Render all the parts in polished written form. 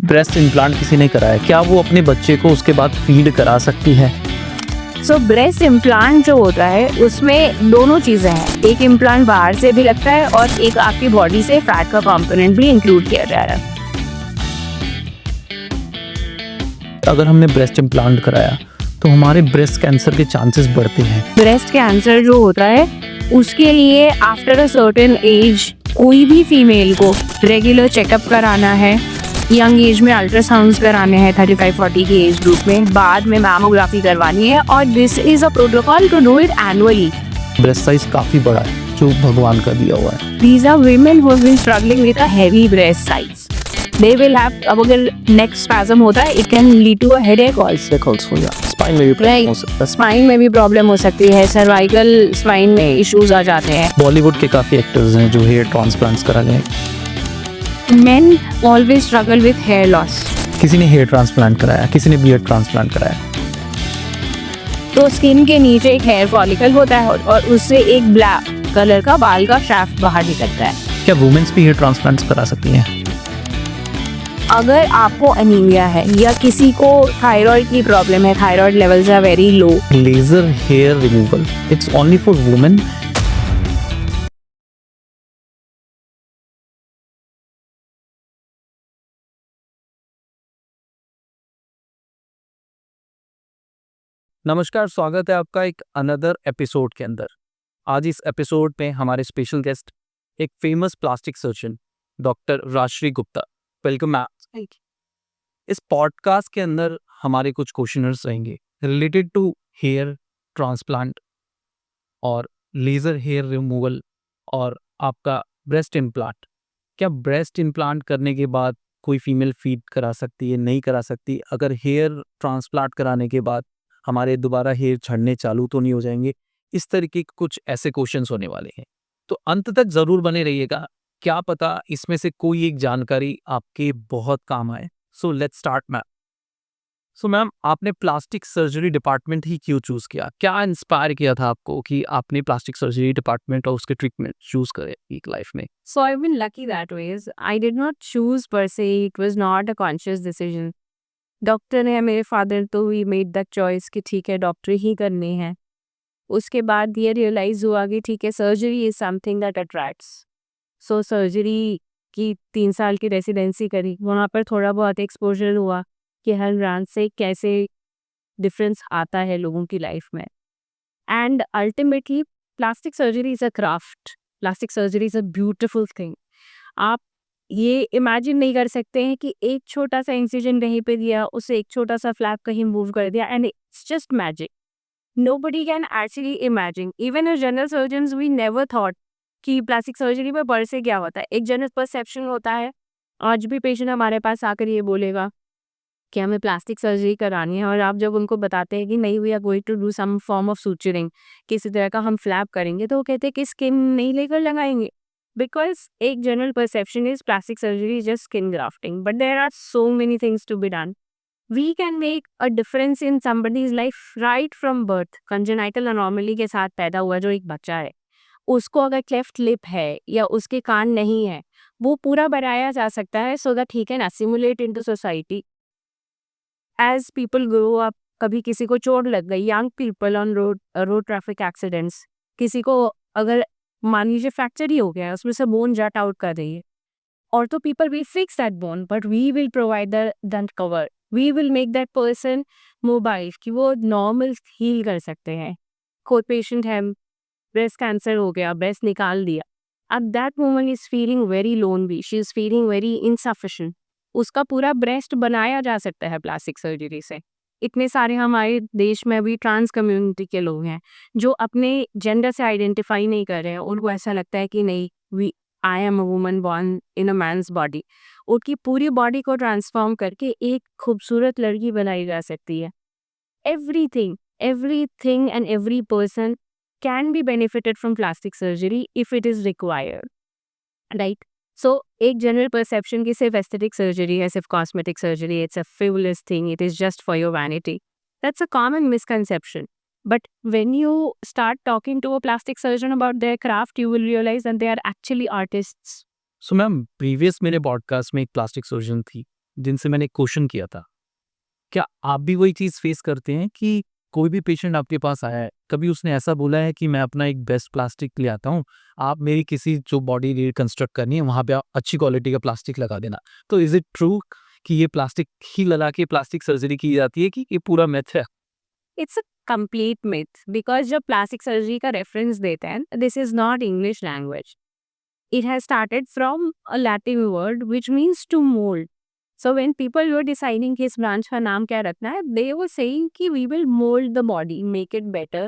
Breast implant किसी ने कराया, क्या वो अपने बच्चे को उसके बाद फीड करा सकती है? सो ब्रेस्ट इम्प्लांट जो होता है उसमें दोनों चीज़ें हैं, एक इम्प्लांट बाहर से भी लगता है और एक आपकी बॉडी से फैट का कंपोनेंट भी इंक्लूड किया जा रहा है। अगर हमने ब्रेस्ट इम्प्लांट कराया तो हमारे ब्रेस्ट कैंसर के चांसेस बढ़ते हैं। ब्रेस्ट कैंसर जो होता है उसके लिए आफ्टर अ सर्टेन एज कोई भी फीमेल को रेगुलर चेकअप कराना है, यंग एज में अल्ट्रासाउंड्स कराने हैं 35-40 की एज ग्रुप में, बाद में मैमोग्राफी करवानी है और this is a protocol to do it annually. Breast size काफ़ी बड़ा है जो भगवान का दिया हुआ है। These are women who have been struggling with a heavy breast size. They will have, अब अगर neck spasm होता है, it can lead to a headache also. Spine में भी प्रॉब्लम हो सकता है। स्पाइन में भी प्रॉब्लम हो सकती है, सर्वाइकल स्पाइन में इश्यूज आ जाते हैं। बॉलीवुड के काफ़ी एक्टर्स हैं जो हेयर ट्रांसप्लांट्स करा गए। Men always struggle with hair loss. किसी ने हेयर ट्रांसप्लांट कराया, किसी ने बियर्ड ट्रांसप्लांट कराया। तो स्किन के नीचे एक हेयर फॉलिकल होता है और उससे एक ब्लैक कलर का बाल का शाफ्ट बाहर निकलता है। क्या वुमेन्स भी हेयर ट्रांसप्लांट्स करा सकती हैं? अगर आपको अनीमिया है या किसी को थायराइड की प्रॉब्लम है, thyroid levels are very low, laser hair removal it's only for women. नमस्कार, स्वागत है आपका एक अनदर एपिसोड के अंदर। आज इस एपिसोड में हमारे स्पेशल गेस्ट एक famous plastic surgeon doctor Rajshree Gupta. Welcome ma'am. इस पॉडकास्ट के अंदर हमारे कुछ क्वेश्चनर्स रहेंगे रिलेटेड टू हेयर ट्रांसप्लांट और लेज़र हेयर रिमूवल और आपका ब्रेस्ट इम्प्लांट। क्या ब्रेस्ट इम्प्लांट करने के बाद कोई फीमेल फीड करा सकती है, नहीं करा सकती? अगर हेयर ट्रांसप्लांट कराने के बाद हमारे दोबारा हेयर झड़ने चालू तो नहीं हो जाएंगे? इस तरीके के कुछ ऐसे क्वेश्चंस होने वाले हैं, तो अंत तक ज़रूर बने रहिएगा। क्या पता इसमें से कोई एक जानकारी आपके बहुत काम आए। So let's start ma'am. So ma'am, आपने प्लास्टिक सर्जरी डिपार्टमेंट ही क्यों चूज़ किया? क्या इंस्पायर किया था आपको कि आपने प्लास्टिक सर्जरी डिपार्टमेंट और उसके ट्रीटमेंट चूज़ करे एक लाइफ में? So I've been lucky that ways. I did not choose per se. It was not a conscious decision. Doctor है मेरे फादर, तो वी मेड द चॉइस कि ठीक है डॉक्टरी ही करनी है। उसके बाद ये रियलाइज़ हुआ कि ठीक है surgery is something that attracts. So surgery की 3 साल की रेसिडेंसी करी, वहाँ पर थोड़ा बहुत एक्सपोजर हुआ कि हर ब्रांच से कैसे डिफरेंस आता है लोगों की लाइफ में। And ultimately plastic surgery is a craft, plastic surgery is a beautiful thing. आप ये इमेजिन नहीं कर सकते हैं कि एक छोटा सा इंसिजन कहीं पे दिया, उसे एक छोटा सा फ्लैप कहीं मूव कर दिया and it's just magic. Nobody can actually imagine, even a general surgeons we never thought कि प्लास्टिक सर्जरी में बढ़ से क्या होता है। एक जनरल परसेप्शन होता है, आज भी पेशेंट हमारे पास आकर ये बोलेगा कि हमें प्लास्टिक सर्जरी करानी है और आप जब उनको बताते हैं कि नहीं we are going to do some form of suturing, किसी तरह का हम फ्लैप करेंगे, तो वो कहते हैं कि स्किन नहीं लेकर लगाएंगे। बिकॉज एक general perception is plastic surgery is just skin grafting, but there are so many things to be done. We can make a difference in somebody's life right from birth. Congenital anomaly के साथ पैदा हुआ जो एक बच्चा है, उसको अगर क्लेफ्ट लिप है या उसके कान नहीं है, वो पूरा बनाया जा सकता है so that he can assimilate into society. As people grow up, कभी किसी को चोट लग गई, young people on road traffic accidents, किसी को अगर मान लीजिए फ्रैक्चर ही हो गया है, उसमें से बोन जट आउट कर रही है, और तो people will fix that bone but we will provide that cover, we will make that person mobile कि वो नॉर्मल हील कर सकते हैं। कोई पेशेंट है, ब्रेस्ट कैंसर हो गया, ब्रेस्ट निकाल दिया, अब that woman is feeling very lonely, she is feeling very insufficient, उसका पूरा ब्रेस्ट बनाया जा सकता है प्लास्टिक सर्जरी से। इतने सारे हमारे देश में अभी ट्रांस कम्युनिटी के लोग हैं जो अपने जेंडर से आइडेंटिफाई नहीं कर रहे हैं, उनको ऐसा लगता है कि नहीं we I am a woman born in a man's body. उनकी पूरी बॉडी को ट्रांसफॉर्म करके एक खूबसूरत लड़की बनाई जा सकती है। everything and every person can be benefited from plastic surgery if it is required, right? So एक जनरल परसेप्शन की सिर्फ एस्थेटिक सर्जरी है, सिर्फ cosmetic surgery, it's a frivolous thing, it is just for your vanity, that's a common misconception. But when you start talking to a plastic surgeon about their craft, you will realize that they are actually artists. So ma'am, previous मेरे podcast में एक plastic surgeon थी जिनसे मैंने question किया था, क्या आप भी वही चीज़ फेस करते हैं कि कोई भी पेशेंट आपके पास आया है, कभी उसने ऐसा बोला है कि मैं अपना एक बेस्ट प्लास्टिक ले आता हूँ, आप मेरी किसी जो बॉडी रिकंस्ट्रक्ट करनी है वहाँ पे आप अच्छी क्वालिटी का प्लास्टिक लगा देना। तो इज़ इट ट्रू कि ये प्लास्टिक ही लगा के प्लास्टिक सर्जरी की जाती है कि ये पूरा मिथ है? It's a complete myth, because जब प्लास्टिक सर्जरी का रेफरेंस देते हैं, this is not English language. It has started from a Latin word which means to mold. So when people were deciding किस branch का नाम क्या रखना है, they were saying कि we will mold the body, make it better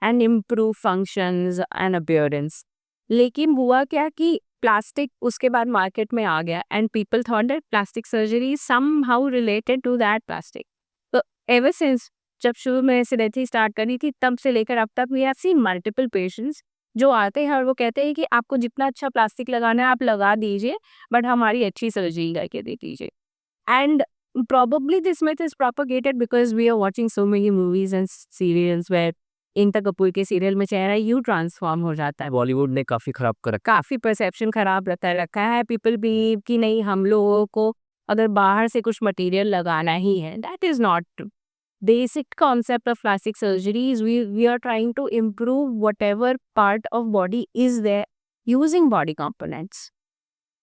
and improve functions and appearance. लेकिन हुआ क्या कि प्लास्टिक उसके बाद मार्केट में आ गया and people thought that plastic surgery is somehow related to that plastic. तो ever since जब शुरू में रेसिडेंसी स्टार्ट करी थी तब से लेकर अब तक we have seen multiple patients जो आते हैं और वो कहते हैं कि आपको जितना अच्छा प्लास्टिक लगाना है आप लगा दीजिए, बट हमारी अच्छी सर्जरी करके दे दीजिए. And probably this myth is propagated because we are watching so many movies and serials where इंता कपूर के सीरियल में चेहरा यूं ट्रांसफॉर्म हो जाता है. बॉलीवुड ने काफ़ी खराब कर रखा काफ़ी परसेप्शन खराब रखा है. पीपल बिलीव कि नहीं, हम लोगों को अगर बाहर से कुछ मटेरियल लगाना ही है. That is not true. Basic concept of plastic surgery is we are trying to improve whatever part of body is there using body components.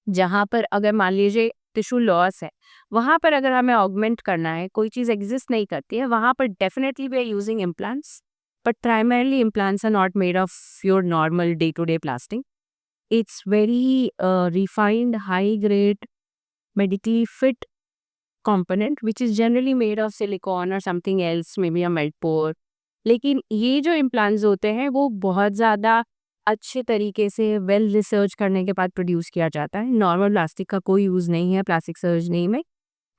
जहाँ पर अगर मान लीजिए टिश्यू लॉस है, वहाँ पर अगर हमें ऑगमेंट करना है, कोई चीज़ एग्जिस्ट नहीं करती है, वहाँ पर definitely we are using implants, but primarily implants are not made of your normal day to day plastic. It's very refined high grade medically fit component which is generally made of silicone or something else, maybe a melt pore. लेकिन ये जो implants होते हैं वो बहुत ज़्यादा अच्छे तरीके से वेल रिसर्च करने के बाद प्रोड्यूस किया जाता है. नॉर्मल प्लास्टिक का कोई यूज़ नहीं है प्लास्टिक सर्जरी में.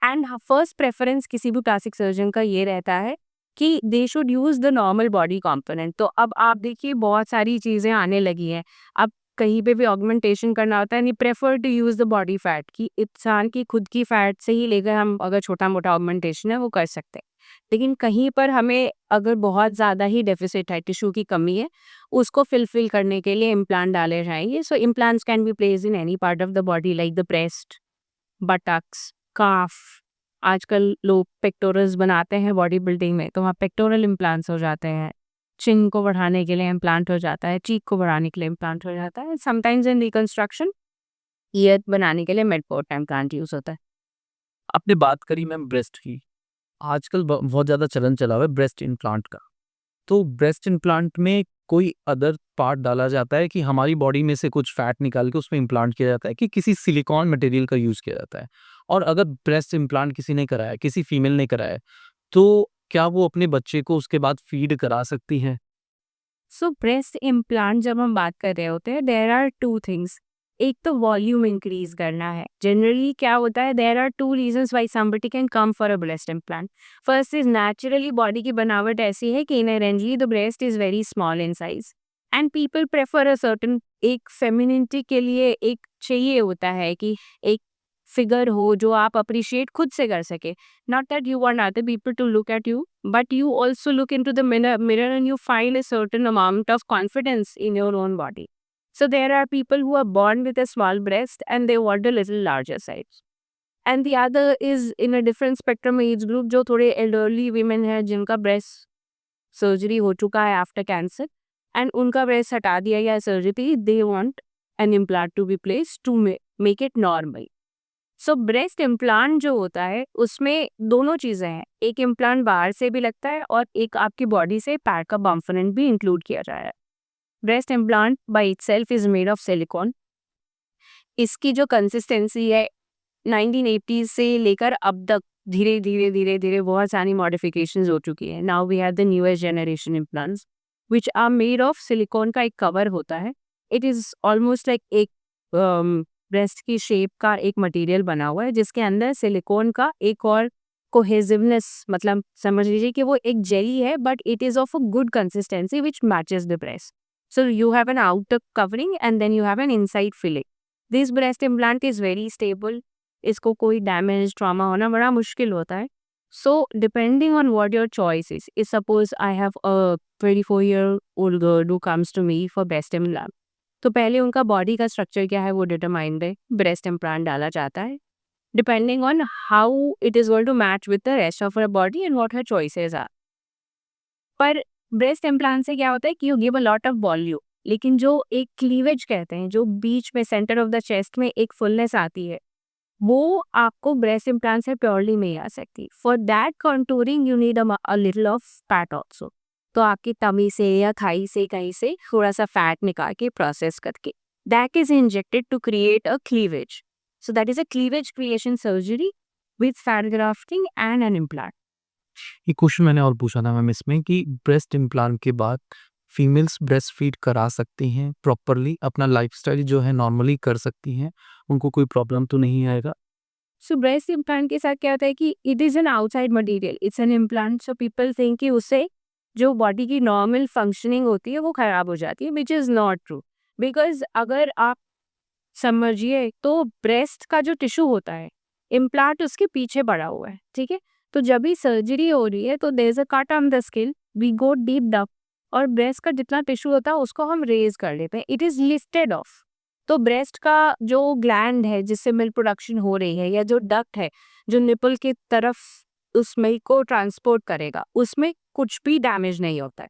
एंड फर्स्ट प्रेफरेंस किसी भी प्लास्टिक सर्जन का ये रहता है कि they should use the normal body component. तो अब आप देखिए बहुत सारी चीज़ें आने लगी हैं. अब कहीं पे भी ऑगमेंटेशन करना होता है, नहीं prefer to use the body fat, कि इंसान की खुद की फैट से ही लेकर हम अगर छोटा मोटा ऑगमेंटेशन है वो कर सकते हैं. लेकिन कहीं पर हमें अगर बहुत ज़्यादा ही डेफिसिट है, टिश्यू की कमी है, उसको फिल करने के लिए इम्प्लांट डाले जाएंगे. So implants can be placed in any part of the body like the breast, buttocks, calf. आजकल लोग पेक्टोरल्स बनाते हैं बॉडी बिल्डिंग में, तो वहाँ पेक्टोरल इम्प्लांट्स हो जाते हैं. चिन को बढ़ाने के लिए इम्प्लांट हो जाता है, चीक को बढ़ाने के लिए इम्प्लांट हो जाता है. समटाइम्स इन रिकंस्ट्रक्शन ईयर बनाने के लिए मेडपोर्ट इम्प्लांट यूज़ होता है. आपने बात करी मैम ब्रेस्ट की, आजकल बहुत ज़्यादा चलन चला हुआ है ब्रेस्ट इम्प्लांट का। तो ब्रेस्ट इम्प्लांट में कोई अदर पार्ट डाला जाता है कि हमारी बॉडी में से कुछ फैट निकाल के उसमें इम्प्लांट किया जाता है कि किसी सिलिकॉन मटेरियल का यूज़ किया जाता है? और अगर ब्रेस्ट इम्प्लांट किसी ने कराया, किसी फीमेल ने कराया है, तो क्या वो अपने बच्चे को उसके बाद फीड करा सकती है? सो ब्रेस्ट इम्प्लांट जब हम बात कर रहे होते हैं, देयर आर टू थिंग्स. एक तो वॉल्यूम इंक्रीज करना है. जनरली क्या होता है, there are two reasons why somebody can come for a breast implant. First is naturally body की बनावट ऐसी है कि inherently the breast is very small in size and people prefer a certain, एक फेमिनिटी के लिए एक चाहिए होता है कि एक फिगर हो जो आप अप्रिशिएट खुद से कर सके. Not that you want other people to look at you, but you also look into the mirror and you find a certain amount of confidence in your own body. So there are people who are born with a small breast and they want a little larger size. And the other is in a different spectrum age group, जो थोड़े elderly women हैं जिनका breast surgery हो चुका है after cancer and उनका breast हटा दिया या surgery, they want an implant to be placed to make it normal. So breast implant जो होता है उसमें दोनों चीज़ें हैं. एक इम्प्लांट बाहर से भी लगता है और एक आपकी बॉडी से पैर का कॉम्पोनेंट भी इंक्लूड किया जा रहा है. Breast implant by itself is made of silicon. इसकी जो कंसिस्टेंसी है 1980 से लेकर अब तक धीरे धीरे धीरे धीरे बहुत सारी मॉडिफिकेशंस हो चुकी है. Now we have the newest generation implants which are made of silicone का एक कवर होता है. इट इज़ ऑलमोस्ट लाइक एक ब्रेस्ट की शेप का एक मटेरियल बना हुआ है जिसके अंदर सिलिकॉन का एक और कोहेसिवनेस, मतलब समझ लीजिए कि वो एक जेली है but it is of a good consistency which matches the breast. So you have an outer covering and then you have an inside filling. This breast implant is very stable. इसको कोई damage trauma होना बड़ा मुश्किल होता है. So depending on what your choice is suppose I have a 24-year-old girl who comes to me for breast implant. तो पहले उनका बॉडी का स्ट्रक्चर क्या है वो डिटरमाइंड है. ब्रेस्ट इम्प्लांट डाला जाता है. depending on how it is going to match with the rest of her body and what her choices are. पर ब्रेस्ट इम्प्लांट से क्या होता है कि you give a lot of volume, लेकिन जो एक क्लीवेज कहते हैं, जो बीच में सेंटर ऑफ द चेस्ट में एक फुलनेस आती है, वो आपको ब्रेस्ट इम्प्लांट से प्योरली नहीं आ सकती. For that contouring you need a little of fat also. तो आपकी टमी से या थाई से कहीं से थोड़ा सा फैट निकाल के प्रोसेस करके that is injected to create a cleavage. So that is a cleavage creation surgery with fat grafting and an implant. एक क्वेश्चन मैंने और पूछा था मैम इसमें कि ब्रेस्ट इम्प्लांट के बाद फीमेल्स ब्रेस्ट फीड करा सकती हैं प्रॉपरली, अपना लाइफस्टाइल जो है नॉर्मली कर सकती हैं, उनको कोई प्रॉब्लम तो नहीं आएगा? सो ब्रेस्ट इम्प्लांट के साथ क्या होता है कि it is an outside material, it's an implant. So people think कि उससे जो बॉडी की नॉर्मल फंक्शनिंग होती है वो खराब हो जाती है, which is not true. Because अगर आप समझिए तो ब्रेस्ट का जो टिश्यू होता है, इम्प्लांट उसके पीछे पड़ा हुआ है, ठीक है. तो जब भी सर्जरी हो रही है तो there is a cut on the skin, we go deep down, और ब्रेस्ट का जितना टिश्यू होता है उसको हम रेज कर लेते हैं, इट इज लिफ्टेड ऑफ. तो ब्रेस्ट का जो ग्लैंड है जिससे मिल्क प्रोडक्शन हो रही है, या जो डक्ट है जो निपल की तरफ उस मिल्क को ट्रांसपोर्ट करेगा, उसमें कुछ भी डैमेज नहीं होता है.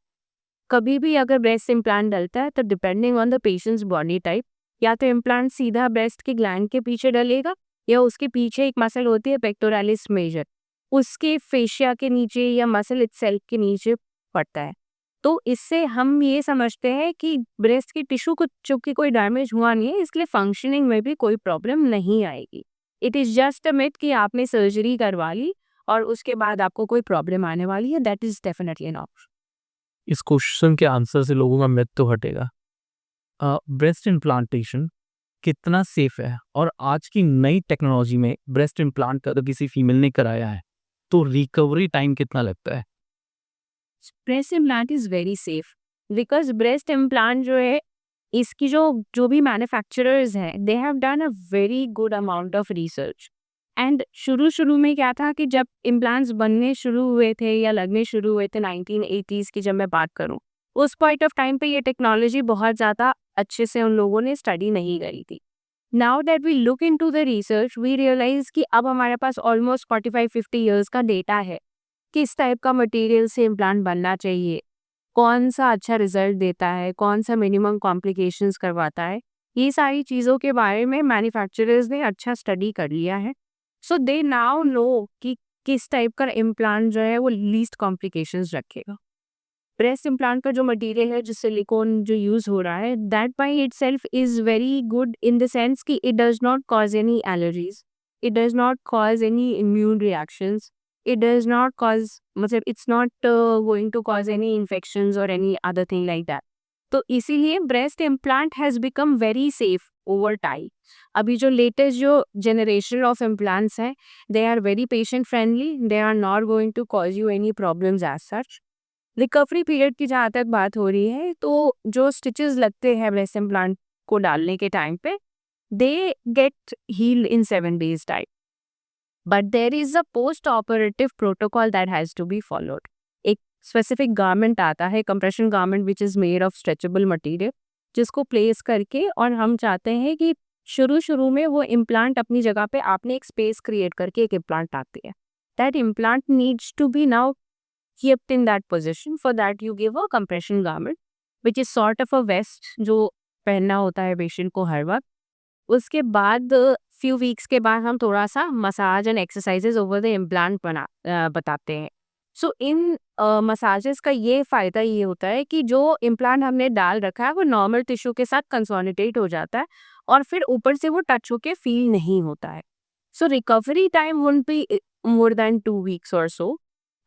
कभी भी अगर ब्रेस्ट इम्प्लांट डलता है तो depending on the patients body type, या तो इम्प्लांट सीधा ब्रेस्ट के ग्लैंड के पीछे डलेगा, या उसके पीछे एक मसल होती है पेक्टोरालिस मेजर, उसके फेशिया के नीचे या मसल इटसेल्फ के नीचे पड़ता है. तो इससे हम ये समझते हैं कि ब्रेस्ट की टिश्यू को चूंकि कोई डैमेज हुआ नहीं है, इसलिए फंक्शनिंग में भी कोई प्रॉब्लम नहीं आएगी. It is just a myth कि आपने सर्जरी करवा ली और उसके बाद आपको कोई प्रॉब्लम आने वाली है, दैट इज डेफिनेटली नॉट. इस क्वेश्चन के आंसर से लोगों का मिथ तो हटेगा. ब्रेस्ट इम्प्लांटेशन कितना सेफ है, और आज की नई टेक्नोलॉजी में ब्रेस्ट इम्प्लांट अगर किसी फीमेल ने कराया है तो रिकवरी टाइम कितना लगता है? Breast implant is very safe, because breast implant जो है, इसकी जो जो भी मैन्युफैक्चरर्स हैं, they have done a very good amount of research. And शुरू में क्या था कि जब इम्प्लांट्स बनने शुरू हुए थे या लगने शुरू हुए थे 1980s की जब मैं बात करूं, उस पॉइंट ऑफ टाइम पे ये टेक्नोलॉजी बहुत ज़्यादा अच्छे से उन लोगों ने स्टडी नहीं करी थी. Now that we look into the research, we realize कि अब हमारे पास ऑलमोस्ट 45-50 ईयर्स का डेटा है, किस टाइप का मटेरियल से इम्प्लांट बनना चाहिए, कौन सा अच्छा रिजल्ट देता है, कौन सा मिनिमम कॉम्प्लिकेशंस करवाता है. ये सारी चीज़ों के बारे में मैन्युफैक्चरर्स ने अच्छा स्टडी कर लिया है. सो दे नाउ नो कि किस टाइप का इम्प्लांट जो है वो लीस्ट कॉम्प्लिकेशंस रखेगा. ब्रेस्ट इम्प्लांट का जो मटेरियल है, जो सिलिकॉन जो यूज़ हो रहा है, that by itself is very good in the sense कि it does not cause any allergies, it does not cause any immune reactions, it does not cause, मतलब it's not going to cause any infections or any other thing like that. तो इसीलिए breast implant has become very safe over time. अभी जो latest जो generation of implants हैं, they are very patient friendly, they are not going to cause you any problems as such. Recovery period की जहाँ तक बात हो रही है, तो जो स्टिचेस लगते हैं ब्रेस्ट इम्प्लांट को डालने के टाइम पे, they get heeled in 7 days time. But there is a post-operative protocol that has to be followed. एक specific garment आता है, compression garment which is made of stretchable material, जिसको प्लेस करके, और हम चाहते हैं कि शुरू में वो इम्प्लांट अपनी जगह पे आपने एक स्पेस क्रिएट करके एक इम्प्लांट आती है. That implant needs to be now kept in that position. For that you give a compression garment which is sort of a vest जो पहनना होता है पेशेंट को हर वक्त. उसके बाद फ्यू वीक्स के बाद हम थोड़ा सा massage and exercises over the implant बताते हैं. सो इन मसाजेस का ये फ़ायदा ये होता है कि जो इम्प्लांट हमने डाल रखा है वो नॉर्मल टिश्यू के साथ कंसोलिडेट हो जाता है, और फिर ऊपर से वो टच होके फील नहीं होता है. So recovery time wouldn't be more than 2 weeks और सो.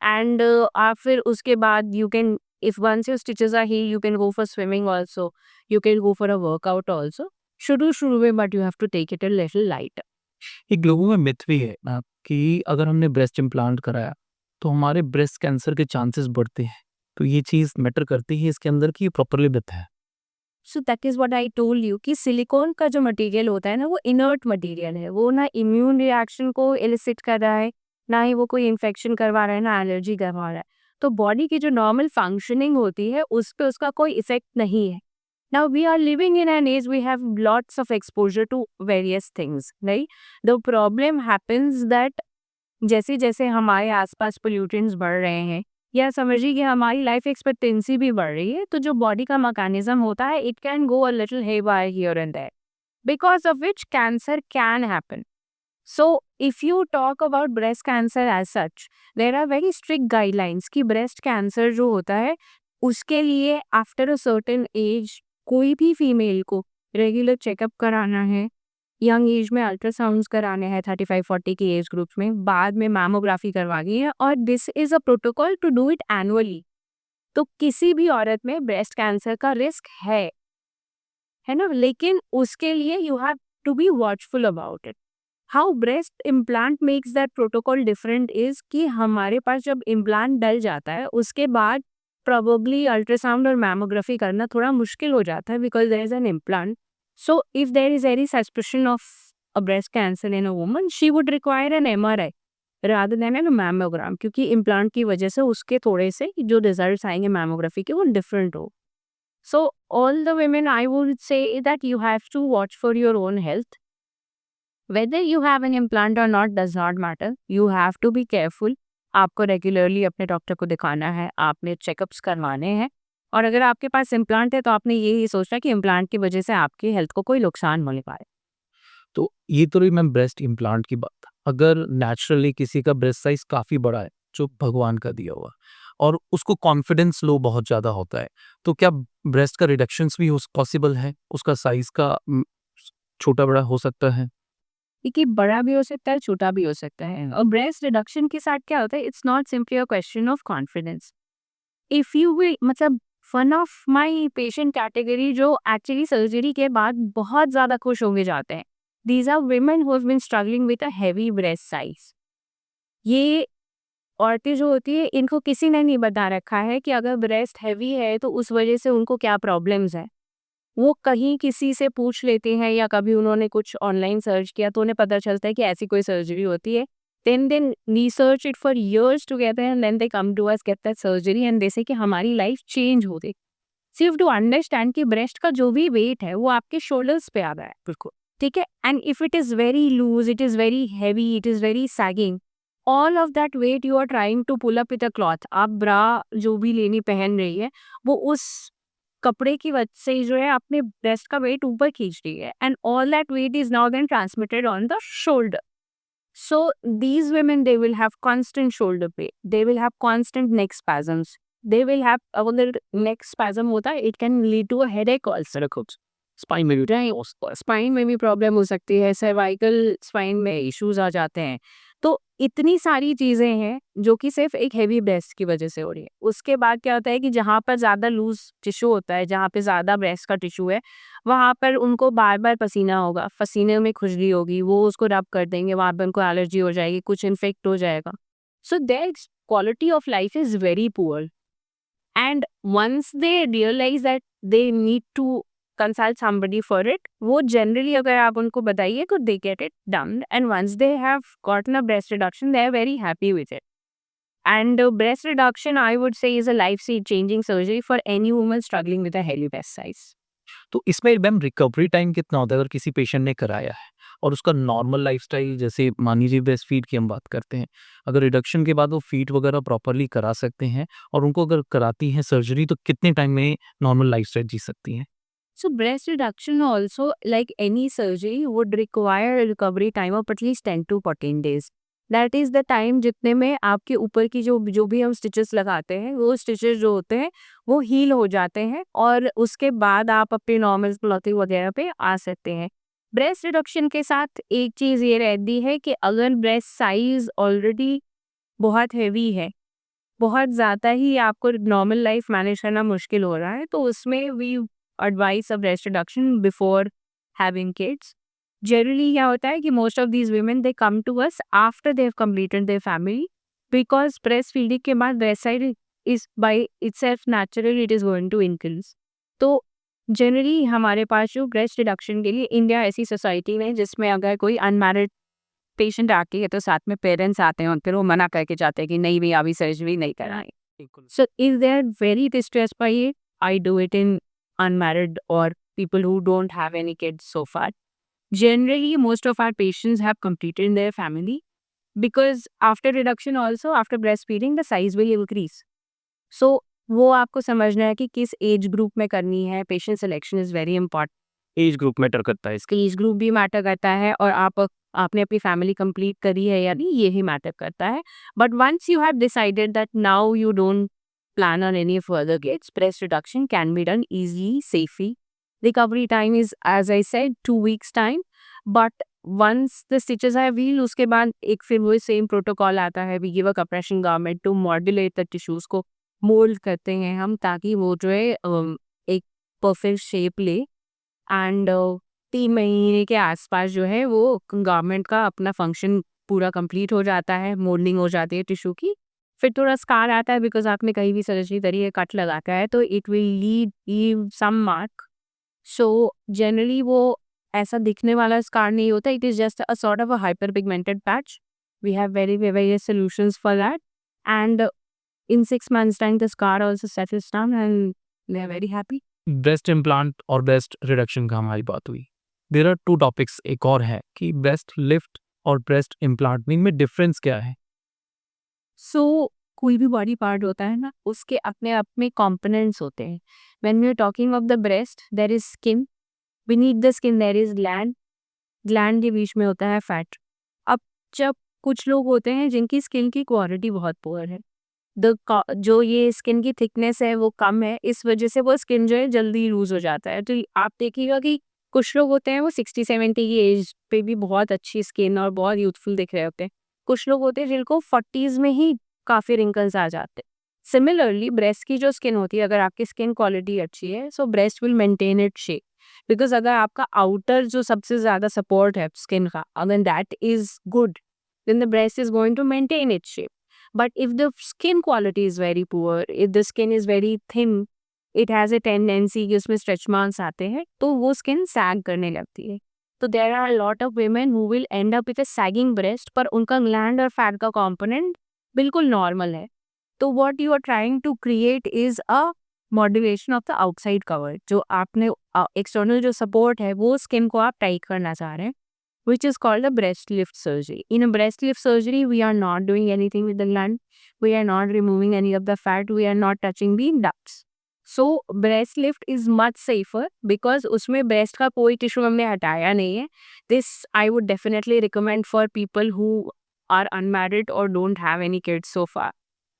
एंड आप फिर उसके बाद you can, if once your stitches are healed, you can go for swimming also, you can go for a workout also. शुरू में but you have to take it a little light. एक लोगों में myth भी है ना कि अगर हमने ब्रेस्ट इम्प्लांट कराया तो हमारे ब्रेस्ट कैंसर के चांसेस बढ़ते हैं, तो ये चीज़ मैटर करती है इसके अंदर कि ये प्रॉपरली मिथ है? So that is what I told you कि सिलिकॉन का जो मटेरियल होता है ना, वो इनर्ट मटेरियल है, वो ना इम्यून रिएक्शन को एलिसिट कर रहा है, ना ही वो कोई इन्फेक्शन करवा रहा है, ना एलर्जी करवा रहा है. तो बॉडी की जो नॉर्मल फंक्शनिंग होती है उस पर उसका कोई इफेक्ट नहीं है. Now we are living in an age we have lots of exposure to various things, right? The problem happens that जैसे जैसे हमारे आसपास पोल्यूटेंट्स बढ़ रहे हैं या समझिए कि हमारी लाइफ एक्सपेक्टेंसी भी बढ़ रही है, तो जो बॉडी का मैकेनिज्म होता है it can go a little haywire here and there, because of which cancer can happen. So, if you talk about breast cancer as such, there are very strict guidelines कि breast cancer जो होता है उसके लिए after a certain age कोई भी female को regular checkup कराना है, यंग एज में अल्ट्रासाउंड्स कराने हैं 35-40 की एज ग्रुप्स में, बाद में मैमोग्राफी करवानी है और this is a protocol to do it annually. तो किसी भी औरत में ब्रेस्ट कैंसर का रिस्क है ना, लेकिन उसके लिए you have to be watchful about it. How breast implant makes that protocol different is कि हमारे पास जब इम्प्लांट डल जाता है उसके बाद प्रोबेबली अल्ट्रासाउंड और मैमोग्राफी करना थोड़ा मुश्किल हो जाता है because there is an implant. So if there is any suspicion of a breast cancer in a woman she would require an MRI rather than an mammogram, क्योंकि इम्प्लांट की वजह से उसके थोड़े से जो रिजल्ट आएंगे मैमोग्राफी के वो डिफरेंट हो. So all the women, I would say that you have to watch for your own health. Whether you have an implant or not does not matter. You have to be careful. आपको regularly अपने doctor को दिखाना है, आपने checkups करवाने हैं, और अगर आपके पास इम्प्लांट है तो आपने यही सोचना कि इम्प्लांट की वजह से आपकी हेल्थ को कोई नुकसान होने पाए. तो ये तो रही मैम ब्रेस्ट इम्प्लांट की बात. अगर नेचुरली किसी का ब्रेस्ट साइज काफ़ी बड़ा है, जो भगवान का दिया हुआ, और उसको कॉन्फिडेंस लो बहुत ज़्यादा होता है, तो क्या ब्रेस्ट का रिडक्शंस भी पॉसिबल है? उसका साइज़ का छोटा-बड़ा हो सकता है? देखिए बड़ा भी हो सकता है, छोटा भी हो सकता है, और ब्रेस्ट रिडक्शन के साथ क्या होता है, it's not simply a question of confidence. If you will, मतलब one of my patient category जो एक्चुअली सर्जरी के बाद बहुत ज़्यादा खुश होंगे जाते हैं, these are women who have been struggling with a heavy breast size. ये औरतें जो होती है इनको किसी ने नहीं बता रखा है कि अगर ब्रेस्ट हैवी है तो उस वजह से उनको क्या प्रॉब्लम्स है. वो कहीं किसी से पूछ लेते हैं या कभी उन्होंने कुछ ऑनलाइन सर्च किया तो उन्हें पता चलता है कि ऐसी कोई सर्जरी होती है. Then research it for years together and then they come to us get that surgery and they say कि हमारी लाइफ चेंज हो गई. सिर्फ टू अंडरस्टैंड कि ब्रेस्ट का जो भी वेट है वो आपके शोल्डर्स पे आ रहा है. बिल्कुल ठीक है. And if it is very loose, it is very heavy, it is very sagging, all of that weight you are trying to pull up with a cloth. आप ब्रा जो भी लेनी पहन रही है वो उस कपड़े की वजह से जो है अपने ब्रेस्ट का वेट ऊपर खींच रही है, and all that weight is now then transmitted on the shoulder. So these women, they will have constant shoulder pain. They will have constant neck spasms. They will have, अगर neck spasm होता है, it can lead to a headache also. Spine में भी spine में भी problem हो सकती है, सर्वाइकल स्पाइन में इश्यूज आ जाते हैं. तो इतनी सारी चीज़ें हैं जो कि सिर्फ एक हैवी ब्रेस्ट की वजह से हो रही है. उसके बाद क्या होता है कि जहाँ पर ज़्यादा लूज टिश्यू होता है, जहाँ पे ज़्यादा ब्रेस्ट का टिश्यू है, वहाँ पर उनको बार बार पसीना होगा, पसीने में खुजली होगी, वो उसको रब कर देंगे, वहाँ पर उनको एलर्जी हो जाएगी, कुछ इन्फेक्ट हो जाएगा. So their quality of life is very poor. And once they realize that they need to consult somebody for it, वो जनरली अगर आप उनको बताइए तो they get it done. And once they have gotten a breast reduction they are very happy with it. And breast reduction, I would say, is a life-changing surgery for any woman struggling with a heavy breast size. तो इसमें ma'am recovery time कितना होता है अगर किसी patient ने कराया है और उसका नॉर्मल लाइफस्टाइल, जैसे मान लीजिए ब्रेस्ट फीड की हम बात करते हैं, अगर रिडक्शन के बाद वो फीड वगैरह प्रॉपरली करा सकते हैं और उनको अगर कराती हैं सर्जरी, तो कितने टाइम में नॉर्मल लाइफस्टाइल जी सकती हैं? So breast reduction also, like any surgery, would require a recovery time of at least 10 to 14 days. That is the time जितने में आपके ऊपर की जो जो भी हम स्टिचेस लगाते हैं वो स्टिचेस जो होते हैं वो हील हो जाते हैं, और उसके बाद आप अपने नॉर्मल क्लॉथिंग वगैरह पे आ सकते हैं. ब्रेस्ट रिडक्शन के साथ एक चीज़ ये रहती है कि अगर ब्रेस्ट साइज ऑलरेडी बहुत हैवी है, बहुत ज़्यादा ही आपको नॉर्मल लाइफ मैनेज करना मुश्किल हो रहा है, तो उसमें we advice of breast reduction before having kids. Generally क्या होता है कि most of these women they come to us after they have completed their family, because breastfeeding के बाद breast size is by itself naturally it is going to increase. तो generally हमारे पास जो breast reduction के लिए इंडिया ऐसी society में जिसमें अगर कोई अनमैरिड पेशेंट आती है तो साथ में पेरेंट्स आते हैं और फिर वो मना करके जाते हैं कि नहीं भैया अभी सर्जरी नहीं कराएं. So if they are very distressed by it, I do it in unmarried or people who don't have any kids so far. Generally, most of our patients have completed in their family because after reduction also, after breastfeeding, the size will increase. So वो आपको समझना है कि किस age group में करनी है. Patient selection is very important. Age group matter करता है इसका. एज ग्रुप भी मैटर करता है और आपने अपनी फैमिली कंप्लीट करी है या नहीं, ये ही मैटर करता है. But once you have decided that now you don't plan on any further kids, breast reduction can be done easily, safely. Recovery time is, as I said, 2 weeks time. But once the stitches have healed, उसके बाद एक फिर वही same protocol आता है. We give a compression garment to modulate the tissues को mould करते हैं हम ताकि वो जो है एक परफेक्ट शेप ले. एंड 3 महीने के आसपास जो है वो गारमेंट का अपना फंक्शन पूरा कंप्लीट हो जाता है. मोल्डिंग हो जाती है टिश्यू की. फिर थोड़ा स्कार आता है बिकॉज आपने कहीं भी सर्जरी करी है, कट लगाता है, तो it will leave some mark. So generally वो ऐसा दिखने वाला स्कार नहीं होता. It is just a sort of a hyper pigmented patch. We have very various solutions for that. And in 6 months time the scar also settles down and they are very happy. Breast implant और breast reduction का हमारी बात हुई. There are 2 topics एक और है कि breast lift और ब्रेस्ट इम्प्लांट में डिफरेंस क्या है. So कोई भी बॉडी पार्ट होता है ना, उसके अपने अपने कंपोनेंट्स होते हैं. When we are talking of the breast, there is skin. Beneath the skin there is gland. Gland के बीच में होता है फैट. अब जब कुछ लोग होते हैं जिनकी स्किन की क्वालिटी बहुत पुअर है, जो ये स्किन की थिकनेस है वो कम है, इस वजह से वो स्किन जो है जल्दी लूज हो जाता है. तो आप देखिएगा कि कुछ लोग होते हैं वो 60-70 की एज पे भी बहुत अच्छी स्किन और बहुत यूथफुल दिख रहे होते हैं. कुछ लोग होते हैं जिनको 40s में ही काफ़ी रिंकल्स आ जाते हैं. सिमिलरली ब्रेस्ट की जो स्किन होती है, अगर आपकी स्किन क्वालिटी अच्छी है, सो breast will maintain it shape. Because अगर आपका आउटर जो सबसे ज़्यादा सपोर्ट है स्किन का, अगर that is good, then the breast is going to maintain it shape. But if the skin quality is very poor, if the skin is very thin, it has a tendency कि उसमें stretch marks आते हैं, तो वो skin sag करने लगती है. तो there are a lot of women who will end up with a sagging breast, पर उनका gland और fat का component बिल्कुल normal है. तो what you are trying to create is a modulation of the outside cover. जो आपने external जो support है, वो skin को आप tight करना चाह रहे हैं, which is called a breast lift surgery. In a breast lift surgery, we are not doing anything with the gland. We are not removing any of the fat. We are not touching the ducts. So, breast lift is much safer because उसमें breast का कोई tissue हमने हटाया नहीं है. This I would definitely recommend for people who are unmarried or don't have any kids so far.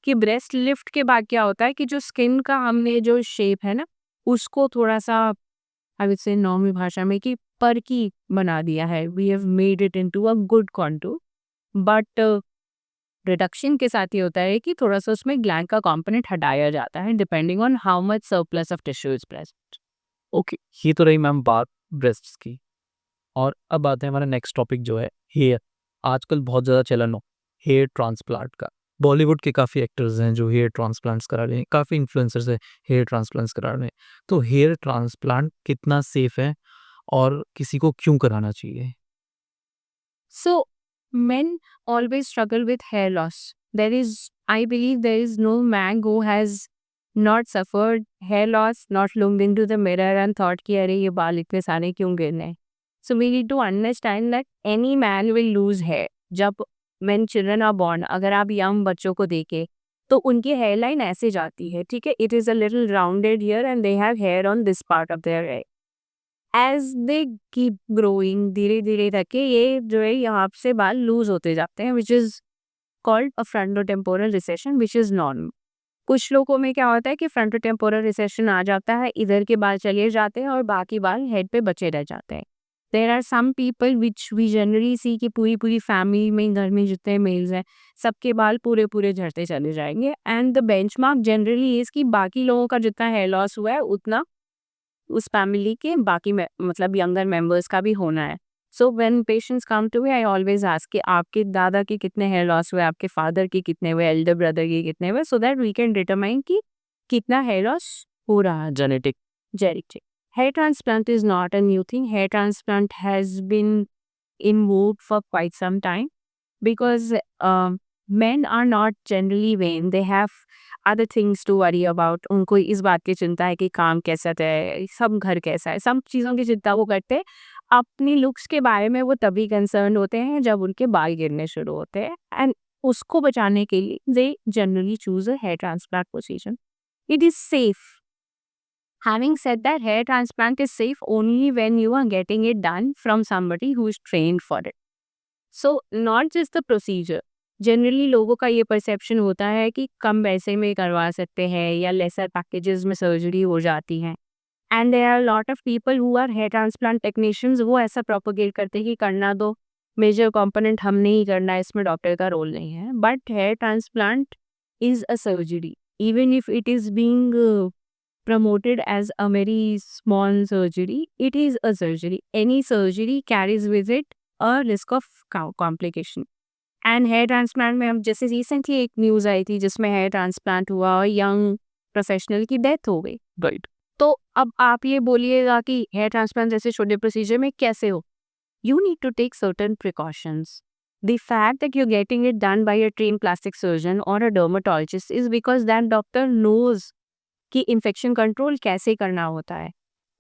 कि breast lift के बाद क्या होता है कि जो skin का हमने जो shape है ना, उसको थोड़ा सा I would say नॉर्मल भाषा में कि परकी बना दिया है. We have made it into a good contour. But reduction के साथ ये होता है कि थोड़ा सा उसमें ग्लैंड का कंपोनेंट हटाया जाता है depending on how much surplus of tissue is present. Okay, ये तो रही मैम बात ब्रेस्ट्स की. और अब आते हैं हमारा नेक्स्ट टॉपिक जो है हेयर. आजकल बहुत ज़्यादा चलन हो हेयर ट्रांसप्लांट का. बॉलीवुड के काफ़ी एक्टर्स हैं जो हेयर ट्रांसप्लांट्स करा रहे हैं, काफ़ी इन्फ्लुएंसर्स हैं हेयर ट्रांसप्लांट्स करा रहे हैं. तो हेयर ट्रांसप्लांट कितना सेफ है और किसी को क्यों कराना चाहिए? So, men always struggle with hair loss. I believe there is no man who has not suffered hair loss, not looked into the mirror and thought कि अरे ये बाल इतने सारे क्यों गिरने हैं. So we need to understand that any man will lose hair. जब when children are born, अगर आप young बच्चों को देखें तो उनकी हेयर लाइन ऐसे जाती है, ठीक है. It is a little rounded here and they have hair on this part of their head. As they keep growing धीरे धीरे करके ये जो है यहाँ से बाल लूज होते जाते हैं, which is called a frontotemporal recession, which is normal. कुछ लोगों में क्या होता है कि फ्रंटोटेम्पोरल रिसेशन आ जाता है, इधर के बाल चले जाते हैं और बाकी बाल हेड पे बचे रह जाते हैं. There are some people which we generally see कि पूरी पूरी फैमिली में घर में जितने मेल्स हैं सबके बाल पूरे पूरे झड़ते चले जाएंगे. And the benchmark generally is कि बाकी लोगों का जितना हेयर लॉस हुआ है उतना उस फैमिली के बाकी मतलब यंगर मेंबर्स का भी होना है. So when patients come to me I always ask कि आपके दादा के कितने हेयर लॉस हुए, आपके फादर के कितने हुए, एल्डर ब्रदर के कितने हुए, so that we can determine कि कितना हेयर लॉस हो रहा है. Genetic. Hair transplant is not a new thing. Hair transplant has been in vogue for quite some time because men are not generally vain. They have other things to worry about. उनको इस बात की चिंता है कि काम कैसा है, सब घर कैसा है, सब चीज़ों की चिंता वो करते हैं। अपनी लुक्स के बारे में वो तभी कंसर्न होते हैं जब उनके बाल गिरने शुरू होते हैं, एंड उसको बचाने के लिए they generally choose a hair transplant procedure. It is safe. Having said that, hair transplant is safe only when you are getting it done from somebody who is trained for it. So not just the procedure. Generally लोगों का ये perception होता है कि कम पैसे में करवा सकते हैं या लेसर पैकेजेस में सर्जरी हो जाती है, and there are lot of people who are hair transplant technicians, वो ऐसा प्रोपोगेट करते हैं कि करना दो, मेजर कंपोनेंट हमने ही करना है, इसमें डॉक्टर का रोल नहीं है। But here transplant is a surgery, even if it is being promoted as a very small surgery, it is a surgery. Any surgery carries with it a risk of complication. And hair transplant में हम जैसे recently एक news आई थी जिसमें hair transplant हुआ और young professional की death हो गई। राइट। तो अब आप ये बोलिएगा कि हेयर ट्रांसप्लांट जैसे छोटे प्रोसीजर में कैसे हो, you need to take certain precautions. The fact that you're getting it done by a trained plastic surgeon or a dermatologist is because that doctor knows कि इन्फेक्शन कंट्रोल कैसे करना होता है।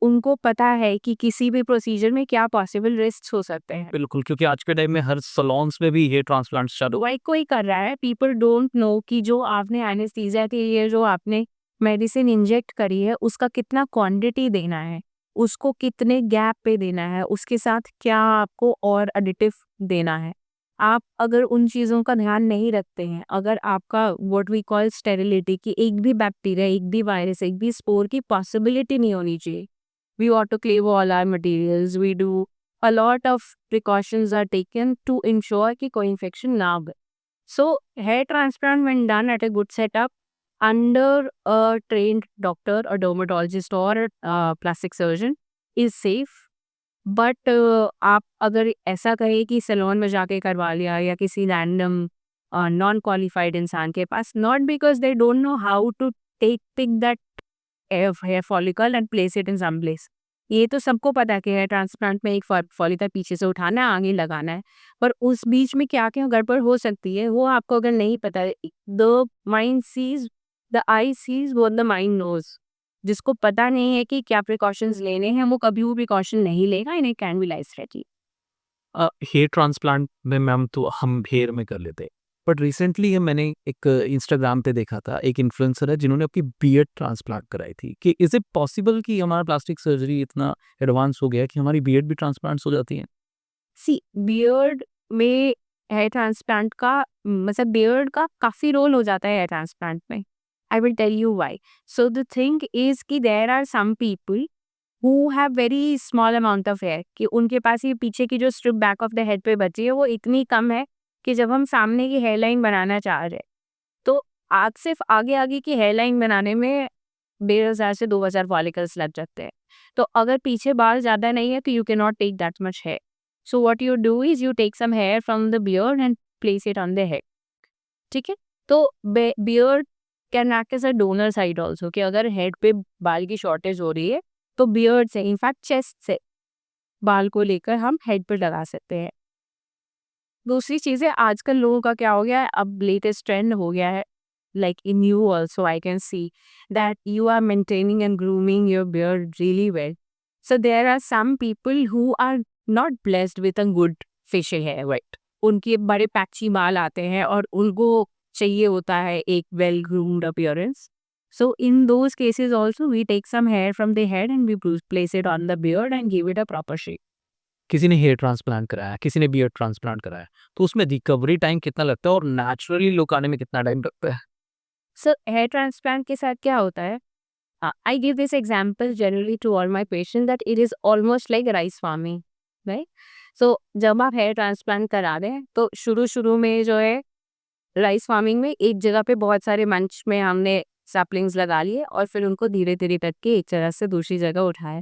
उनको पता है कि किसी भी प्रोसीजर में क्या पॉसिबल रिस्क हो सकते हैं। बिल्कुल, क्योंकि आज के टाइम में हर सलोन्स में भी हेयर ट्रांसप्लांट्स चालू। वही कोई कर रहा है, पीपल डोंट नो कि जो आपने एनेस्थीसिया के लिए जो आपने मेडिसिन इंजेक्ट करी है उसका कितना क्वांटिटी देना है, उसको कितने गैप पे देना है, उसके साथ क्या आपको और एडिटिव देना है। आप अगर उन चीज़ों का ध्यान नहीं रखते हैं, अगर आपका व्हाट वी कॉल स्टेरिलिटी की एक भी बैक्टीरिया, एक भी वायरस, एक भी स्पोर की पॉसिबिलिटी नहीं होनी चाहिए। We autoclave all our materials, we do a lot of precautions are taken to ensure कि कोई infection ना हो। So hair transplant when done at a good setup under a trained doctor, a dermatologist or a plastic surgeon is safe. But आप अगर ऐसा कहें कि salon में जाके करवा लिया या किसी रैंडम नॉन क्वालिफाइड इंसान के पास, not because they don't know how to pick that hair follicle and place it in some place. ये तो सबको पता है कि हेयर ट्रांसप्लांट में एक फॉलिकल पीछे से उठाना है, आगे लगाना है, पर उस बीच में क्या क्या गड़बड़ हो सकती है वो आपको अगर नहीं पता है। The mind sees, the eye sees what the mind knows. जिसको पता नहीं है कि क्या प्रिकॉशंस लेने हैं वो कभी भी प्रिकॉशन नहीं लेगा, and it can be life threatening. Hair transplant में मैम तो हम हेयर में कर लेते हैं, बट रिसेंटली मैंने एक इंस्टाग्राम पे देखा था, एक इन्फ्लुएंसर है जिन्होंने अपनी बियर्ड ट्रांसप्लांट कराई थी। कि इज इट पॉसिबल कि हमारा प्लास्टिक सर्जरी इतना एडवांस हो गया कि हमारी बियर्ड भी ट्रांसप्लांट्स हो जाती हैं? सी बियर्ड में हेयर ट्रांसप्लांट का मतलब बियर्ड का काफ़ी रोल हो जाता है हेयर ट्रांसप्लांट में। I will tell you why. So the thing is कि there are some people who have very small amount of hair, कि उनके पास ये पीछे की जो strip back of the head पे बची है वो इतनी कम है कि जब हम सामने की हेयर लाइन बनाना चाह रहे हैं तो आज सिर्फ आगे आगे की हेयर लाइन बनाने में 1,500 से 2,000 फॉलिकल्स लग जाते हैं। तो अगर पीछे बाल ज़्यादा नहीं है तो you can not take that much hair. So what you do is you take some hair from the beard and place it on the head. ठीक है? तो beard can act as a donor side also, कि अगर head पे बाल की shortage हो रही है तो बियर्ड से, इनफैक्ट चेस्ट से बाल को लेकर हम हेड पर लगा सकते हैं। दूसरी चीज़ें आजकल लोगों का क्या हो गया है, अब लेटेस्ट ट्रेंड हो गया है, like in you also I can see that you are maintaining and grooming your beard really well. So there are some people who are not blessed with a good facial hair, right? उनके बड़े patchy बाल आते हैं और उनको चाहिए होता है एक well groomed appearance. So in those cases also we take some hair from the head and we place it on the beard and give it a proper shape. किसी ने हेयर ट्रांसप्लांट कराया, किसी ने बियर्ड ट्रांसप्लांट कराया, तो उसमें recovery time कितना लगता है और नेचुरली लुक आने में कितना टाइम लगता है? सर हेयर ट्रांसप्लांट के साथ क्या होता है, I give this example generally to all my patients that it is almost like rice farming, right? So जब आप हेयर ट्रांसप्लांट करा रहे हैं तो शुरू में जो है राइस फार्मिंग में एक जगह पे बहुत सारे मंच में हमने सैपलिंग्स लगा लिए और फिर उनको धीरे धीरे करके एक जगह से दूसरी जगह उठाया।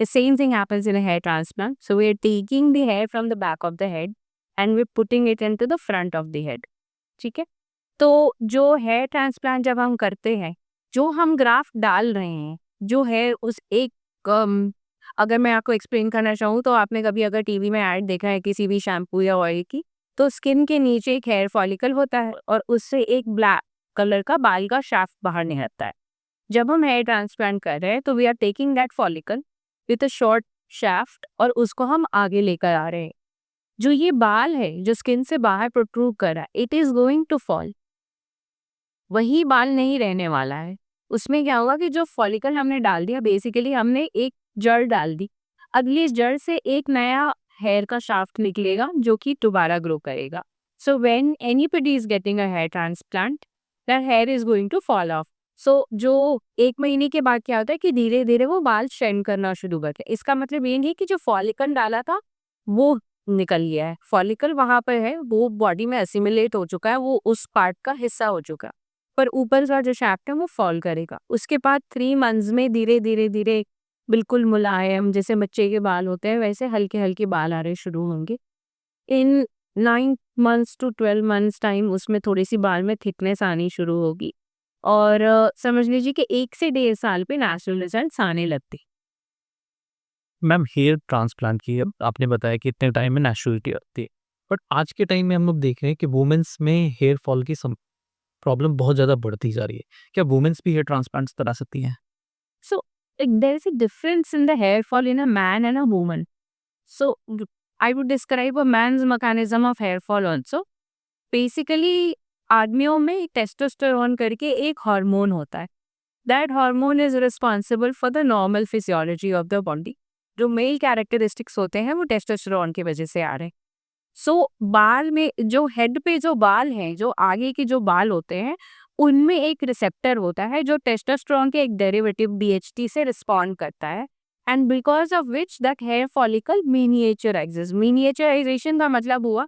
The same thing happens in a hair transplant. So we are taking the hair from the back of the head and we're putting it into the front of the head. ठीक है? तो जो हेयर ट्रांसप्लांट जब हम करते हैं, जो हम ग्राफ्ट डाल रहे हैं, जो है उस एक अगर मैं आपको एक्सप्लेन करना चाहूँ तो आपने कभी अगर टीवी में ऐड देखा है किसी भी शैम्पू या ऑयल की, तो स्किन के नीचे एक हेयर फॉलिकल होता है और उससे एक ब्लैक कलर का बाल का शाफ्ट बाहर निकलता है। जब हम हेयर ट्रांसप्लांट कर रहे हैं तो we are taking that follicle with a short shaft और उसको हम आगे लेकर आ रहे हैं। जो ये बाल है जो स्किन से बाहर प्रोट्रूड कर रहा है, it is going to fall. वही बाल नहीं रहने वाला है। उसमें क्या होगा कि जो फॉलिकल हमने डाल दिया, बेसिकली हमने एक जड़ डाल दी। अगली जड़ से एक नया हेयर का शाफ्ट निकलेगा जो कि दोबारा ग्रो करेगा। So when anybody is getting a hair transplant, that hair is going to fall off. So जो 1 महीने के बाद क्या होता है कि धीरे धीरे वो बाल शेड करना शुरू करते हैं। इसका मतलब ये नहीं कि जो फॉलिकल डाला था वो निकल गया है। फॉलिकल वहां पर है, वो बॉडी में असिमिलेट हो चुका है, वो उस पार्ट का हिस्सा हो चुका है, पर ऊपर का जो शाफ्ट है वो फॉल करेगा। उसके बाद 3 मंथ्स में धीरे धीरे धीरे बिल्कुल मुलायम, जैसे बच्चे के बाल होते हैं वैसे हल्के हल्के बाल आ रहे शुरू होंगे। इन 9 मंथ्स टू 12 मंथ्स टाइम उसमें थोड़ी सी बाल में थिकनेस आनी शुरू होगी और समझ लीजिए कि 1 से 1.5 साल पे नेचुरल रिजल्ट्स आने लगते। मैम हेयर ट्रांसप्लांट की अब आपने बताया कि इतने टाइम में नेचुरलिटी आती है, बट आज के टाइम में हम लोग देख रहे हैं कि वुमेन्स में हेयर फॉल की प्रॉब्लम बहुत ज़्यादा बढ़ती जा रही है। क्या वुमेन्स भी हेयर ट्रांसप्लांट्स करा सकती हैं? So there is a difference in the hair fall in a man and a woman. So I would describe a man's mechanism of hair fall also. Basically आदमियों में टेस्टोस्टेरोन करके एक hormone होता है। That hormone is responsible for the normal physiology of the body. जो mail characteristics होते हैं वो टेस्टोस्टेरोन की वजह से आ रहे हैं। सो बाल में जो हेड पे जो बाल हैं, जो आगे के जो बाल होते हैं, उनमें एक रिसेप्टर होता है जो टेस्टोस्टेरोन के एक डेरिवेटिव DHT से रिस्पॉन्ड करता है, and because of which that hair follicle miniaturises. Miniaturisation का मतलब हुआ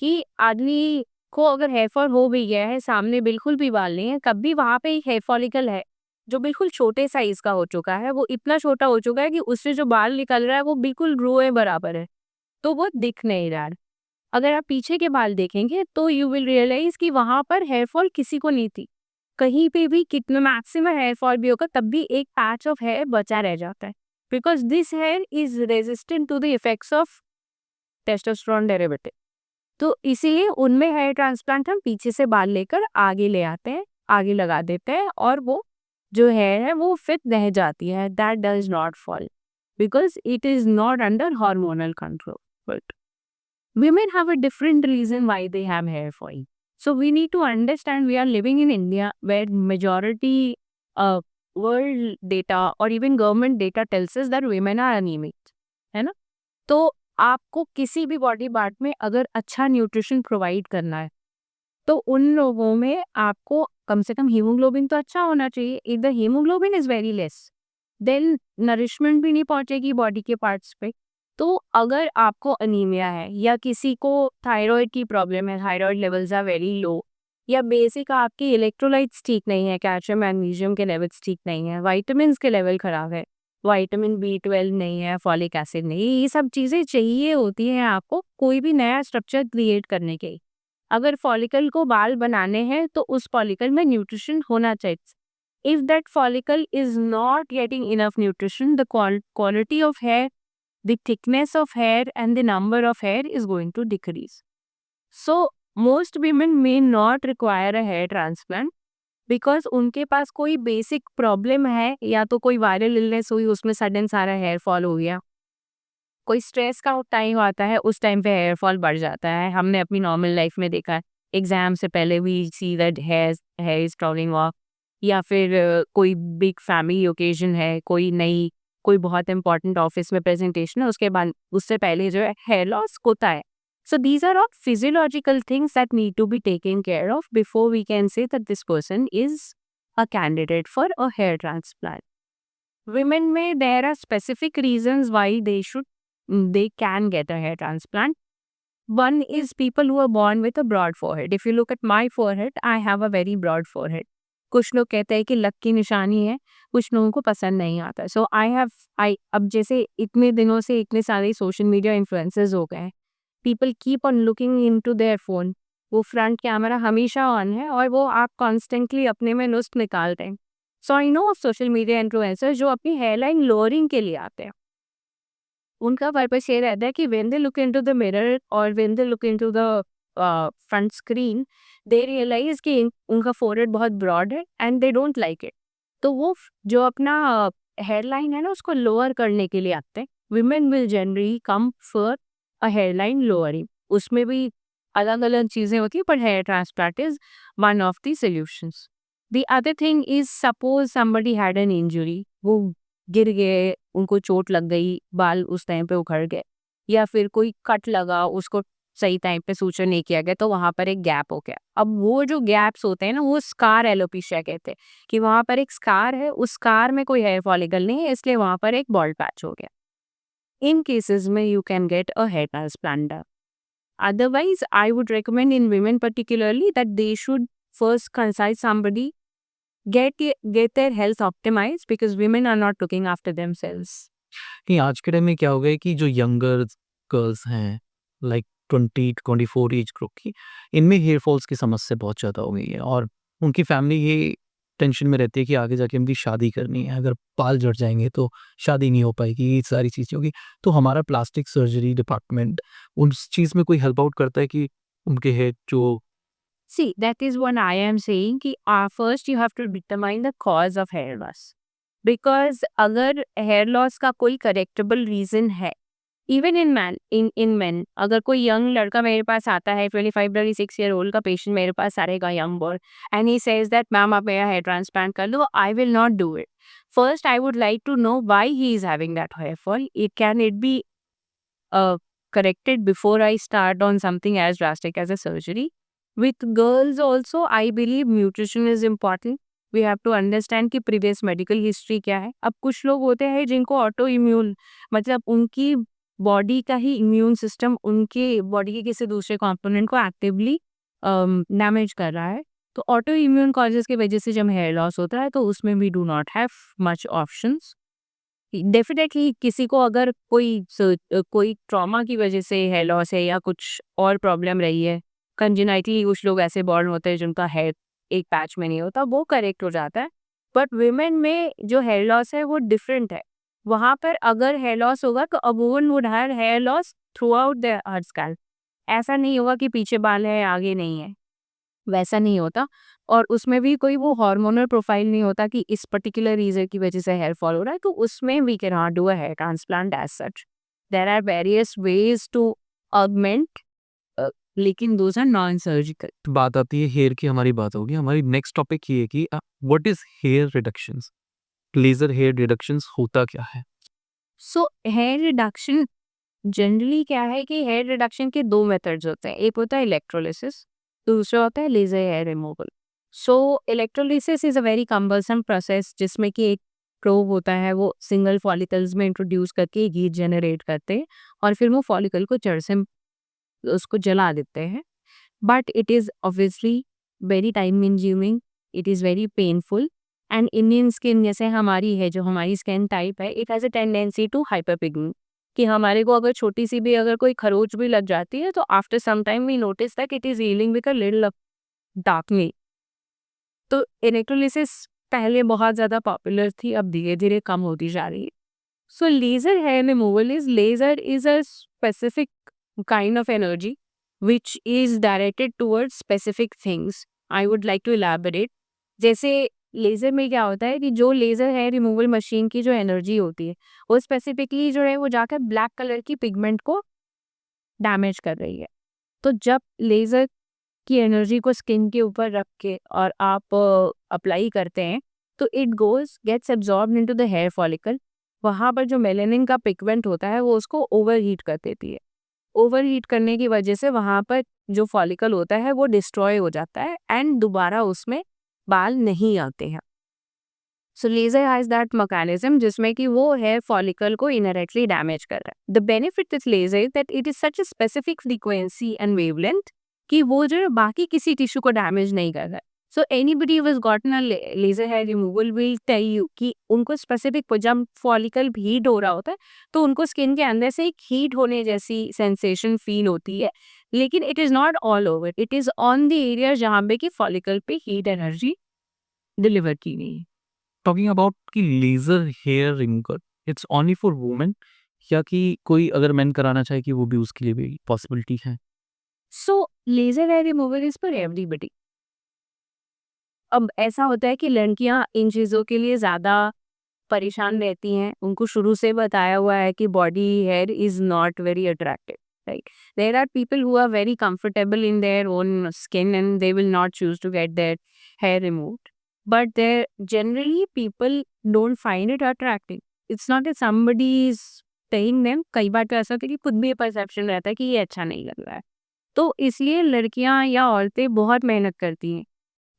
कि आदमी को अगर हेयर फॉल हो भी गया है, सामने बिल्कुल भी बाल नहीं है, कब भी वहां पे एक हेयर फॉलिकल है जो बिल्कुल छोटे साइज का हो चुका है, वो इतना छोटा हो चुका है कि उससे जो बाल निकल रहा है वो बिल्कुल रुए बराबर है, तो वो दिख नहीं रहा है। अगर आप पीछे के बाल देखेंगे तो यू विल रियलाइज कि वहां पर हेयर फॉल किसी को नहीं थी। कहीं पे भी कितना मैक्सिमम हेयर फॉल भी होगा तब भी एक पैच ऑफ हेयर बचा रह जाता है, because this hair is resistant to the effects of testosterone derivative. तो इसीलिए उनमें हेयर ट्रांसप्लांट हम पीछे से बाल लेकर आगे ले आते हैं, आगे लगा देते हैं, और वो जो हेयर है वो फिट रह जाती है। That does not fall because it is not under hormonal control. But women have a different reason why they have hair fall. So we need to understand we are living in India where majority world data or even government data tells us that women are anemic, है ना? तो आपको किसी भी body part में अगर अच्छा nutrition provide करना है तो उन लोगों में आपको कम से कम हीमोग्लोबिन तो अच्छा होना चाहिए। If the haemoglobin is very less than nourishment भी नहीं पहुंचेगी बॉडी के पार्ट्स पे। तो अगर आपको अनीमिया है या किसी को थायराइड की प्रॉब्लम है, thyroid levels are very low, या बेसिक आपकी इलेक्ट्रोलाइट्स ठीक नहीं है, कैल्शियम मैग्नीशियम के लेवल्स ठीक नहीं है, विटामिन के लेवल खराब है, विटामिन B12 नहीं है, फॉलिक एसिड नहीं, ये सब चीज़ें चाहिए होती हैं आपको कोई भी नया स्ट्रक्चर क्रिएट करने के। अगर फॉलिकल को बाल बनाने हैं तो उस फॉलिकल में न्यूट्रिशन होना चाहिए। If that follicle is not getting enough nutrition, the quality of hair, the thickness of hair and the number of hair is going to decrease. So most women may not require a hair transplant because उनके पास कोई basic problem है, या तो कोई viral illness हुई उसमें sudden सारा hair fall हो गया, कोई स्ट्रेस का टाइम आता है उस टाइम पे हेयर फॉल बढ़ जाता है। हमने अपनी नॉर्मल लाइफ में देखा है, एग्जाम से पहले we see that hair is trolling off, या फिर कोई बिग फैमिली ओकेजन है, कोई बहुत इंपॉर्टेंट ऑफिस में प्रेजेंटेशन है, उसके बाद उससे पहले जो है हेयर लॉस होता है। So these are all physiological things that need to be taken care of before we can say that this person is a candidate for a hair transplant. Women में there are specific reasons why they can get a hair transplant. One is people who are born with a broad forehead. If you look at my forehead, I have a very broad forehead. कुछ लोग कहते हैं कि luck की निशानी है, कुछ लोगों को पसंद नहीं आता। सो आई अब जैसे इतने दिनों से इतने सारे सोशल मीडिया इन्फ्लुएंसर्स हो गए हैं, people keep on looking into their phone, वो फ्रंट कैमरा हमेशा ऑन है और वो आप कॉन्स्टेंटली अपने में नुस्ख निकालते हैं। So I know of social media influencers जो अपनी हेयरलाइन लोअरिंग के लिए आते हैं। उनका पर्पस ये रहता है कि when they look into the mirror और when they look into the front screen, they realise कि उनका फोरहेड बहुत ब्रॉड है and they don't like it. तो वो जो अपना हेयर लाइन है ना उसको लोअर करने के लिए आते हैं। Women will generally come for a hair line lowering. उसमें भी अलग अलग चीज़ें होती है, पर hair transplant is one of the solutions. The other thing is suppose somebody had an injury, वो गिर गए, उनको चोट लग गई, बाल उस टाइम पे उखड़ गए, या फिर कोई कट लगा, उसको सही टाइम पे सूचन नहीं किया गया, तो वहां पर एक गैप हो गया। अब वो जो गैप्स होते हैं ना, वो स्कार एलोपेशिया कहते हैं, कि वहां पर एक स्कार है, उस स्कार में कोई हेयर फॉलिकल नहीं है, इसलिए वहां पर एक बॉल्ड पैच हो गया। इन केसेस में you can get a hair transplant. Otherwise, I would recommend in women particularly that they should first consult somebody, get their health optimized, because women are not looking after themselves. कि आज के time में क्या हो गया है कि जो यंगर गर्ल्स हैं, लाइक 20-24 एज ग्रुप की, इनमें हेयर फॉल्स की समस्या बहुत ज़्यादा हो गई है और उनकी फैमिली ये टेंशन में रहती है कि आगे जाके उनकी शादी करनी है, अगर बाल झड़ जाएँगे तो शादी नहीं हो पाएगी, ये सारी चीज़ें होगी। तो हमारा प्लास्टिक सर्जरी डिपार्टमेंट उस चीज़ में कोई हेल्प आउट करता है कि उनके हेयर जो See, that is what I am saying कि first you have to determine the cause of hair loss. Because अगर hair loss का कोई correctable reason है, इवन इन मैन, अगर कोई यंग लड़का मेरे पास आता है, 25-26 ईयर ओल्ड का पेशेंट मेरे पास आएगा, young boy, and he says that ma'am आप मेरा हेयर ट्रांसप्लांट कर लो, I will not do it. First I would like to know why he is having that hair fall. It be corrected before I start on something as drastic as a surgery. With girls also, I believe nutrition is important. We have to understand कि previous medical history क्या है। अब कुछ लोग होते हैं जिनको auto immune, मतलब उनकी बॉडी का ही इम्यून सिस्टम उनके बॉडी के किसी दूसरे कंपोनेंट को एक्टिवली डैमेज कर रहा है। तो ऑटो इम्यून कॉजेज की वजह से जब हेयर लॉस होता है तो उसमें we do not have much options. Definitely किसी को अगर कोई ट्रॉमा की वजह से हेयर लॉस है या कुछ और प्रॉब्लम रही है, कंजेनाइटली कुछ लोग ऐसे बॉर्न होते हैं जिनका हेयर एक पैच में नहीं होता, वो करेक्ट हो जाता है। बट वुमेन में जो हेयर लॉस है वो डिफरेंट है। वहाँ पर अगर हेयर लॉस होगा तो a woman would have hair loss throughout the her scalp. ऐसा नहीं होगा कि पीछे बाल है आगे नहीं है, वैसा नहीं होता। और उसमें भी कोई वो हार्मोनल प्रोफाइल नहीं होता कि इस पर्टिकुलर रीजन की वजह से हेयर फॉल हो रहा है, तो उसमें we can not do a hair transplant as such. There are various ways to augment, लेकिन दोज आर नॉन सर्जिकल। बात आती है हेयर की, हमारी बात होगी। हमारी नेक्स्ट टॉपिक ये है कि what is hair reductions? Laser hair reductions होता क्या है? सो हेयर रिडक्शन जनरली क्या है कि हेयर रिडक्शन के दो मेथड्स होते हैं, एक होता है इलेक्ट्रोलिसिस, दूसरा होता है laser hair removal. So electrolysis is a very cumbersome process, जिसमें कि एक प्रोब होता है, वो सिंगल फॉलिकल्स में इंट्रोड्यूस करके हीट जनरेट करते हैं और फिर वो फॉलिकल को जड़ से उसको जला देते हैं। But it is obviously very time consuming, it is very painful, and Indian skin जैसे हमारी है, जो हमारी स्किन टाइप है, it has a tendency to hyper pigment, कि हमारे को अगर छोटी सी भी अगर कोई खरोच भी लग जाती है तो after some time we notice that it is healing with a little darkening. तो इलेक्ट्रोलिसिस पहले बहुत ज़्यादा पॉपुलर थी, अब धीरे धीरे कम होती जा रही है। So laser hair removal is, laser is a specific kind of energy which is directed towards specific things. I would like to elaborate. जैसे लेज़र में क्या होता है कि जो लेज़र हेयर रिमूवल मशीन की जो एनर्जी होती है, वो स्पेसिफिकली जो है वो जाकर ब्लैक कलर की पिगमेंट को डैमेज कर रही है। तो जब लेज़र की एनर्जी को स्किन के ऊपर रख के और आप अप्लाई करते हैं, तो it goes gets absorbed into the hair follicle. वहाँ पर जो मेलानिन का पिगमेंट होता है वो उसको ओवरहीट कर देती है। ओवरहीट करने की वजह से वहाँ पर जो फॉलिकल होता है वो डिस्ट्रॉय हो जाता है एंड दोबारा उसमें बाल नहीं आते हैं। So laser has that mechanism जिसमें कि वो हेयर फॉलिकल को इनडायरेक्टली डैमेज कर रहा है। The benefit with laser is that it is such a specific frequency and wavelength कि वो जो है बाकी किसी टिश्यू को डैमेज नहीं कर रहा है। So anybody who has gotten a laser hair removal will tell you कि उनको स्पेसिफिक जब फॉलिकल हीट हो रहा होता है तो उनको स्किन के अंदर से एक हीट होने जैसी सेंसेशन फील होती है, लेकिन it is not all over, it is on the area जहाँ पे कि फॉलिकल पे हीट एनर्जी डिलीवर की गई है। टॉकिंग अबाउट कि laser hair removal it's only for women या कि कोई अगर मेन कराना चाहे कि वो भी उसके लिए भी पॉसिबिलिटी है? So laser hair removal is for everybody. अब ऐसा होता है कि लड़कियां इन चीज़ों के लिए ज़्यादा परेशान रहती हैं। उनको शुरू से बताया हुआ है कि body hair is not very attractive, right? There are people who are very comfortable in their own skin and they will not choose to get their hair removed. But there generally people don't find it attractive. It's not that somebody is telling them. कई बार तो ऐसा होता है कि खुद भी ये परसेप्शन रहता है कि ये अच्छा नहीं लग रहा है। तो इसलिए लड़कियां या औरतें बहुत मेहनत करती हैं।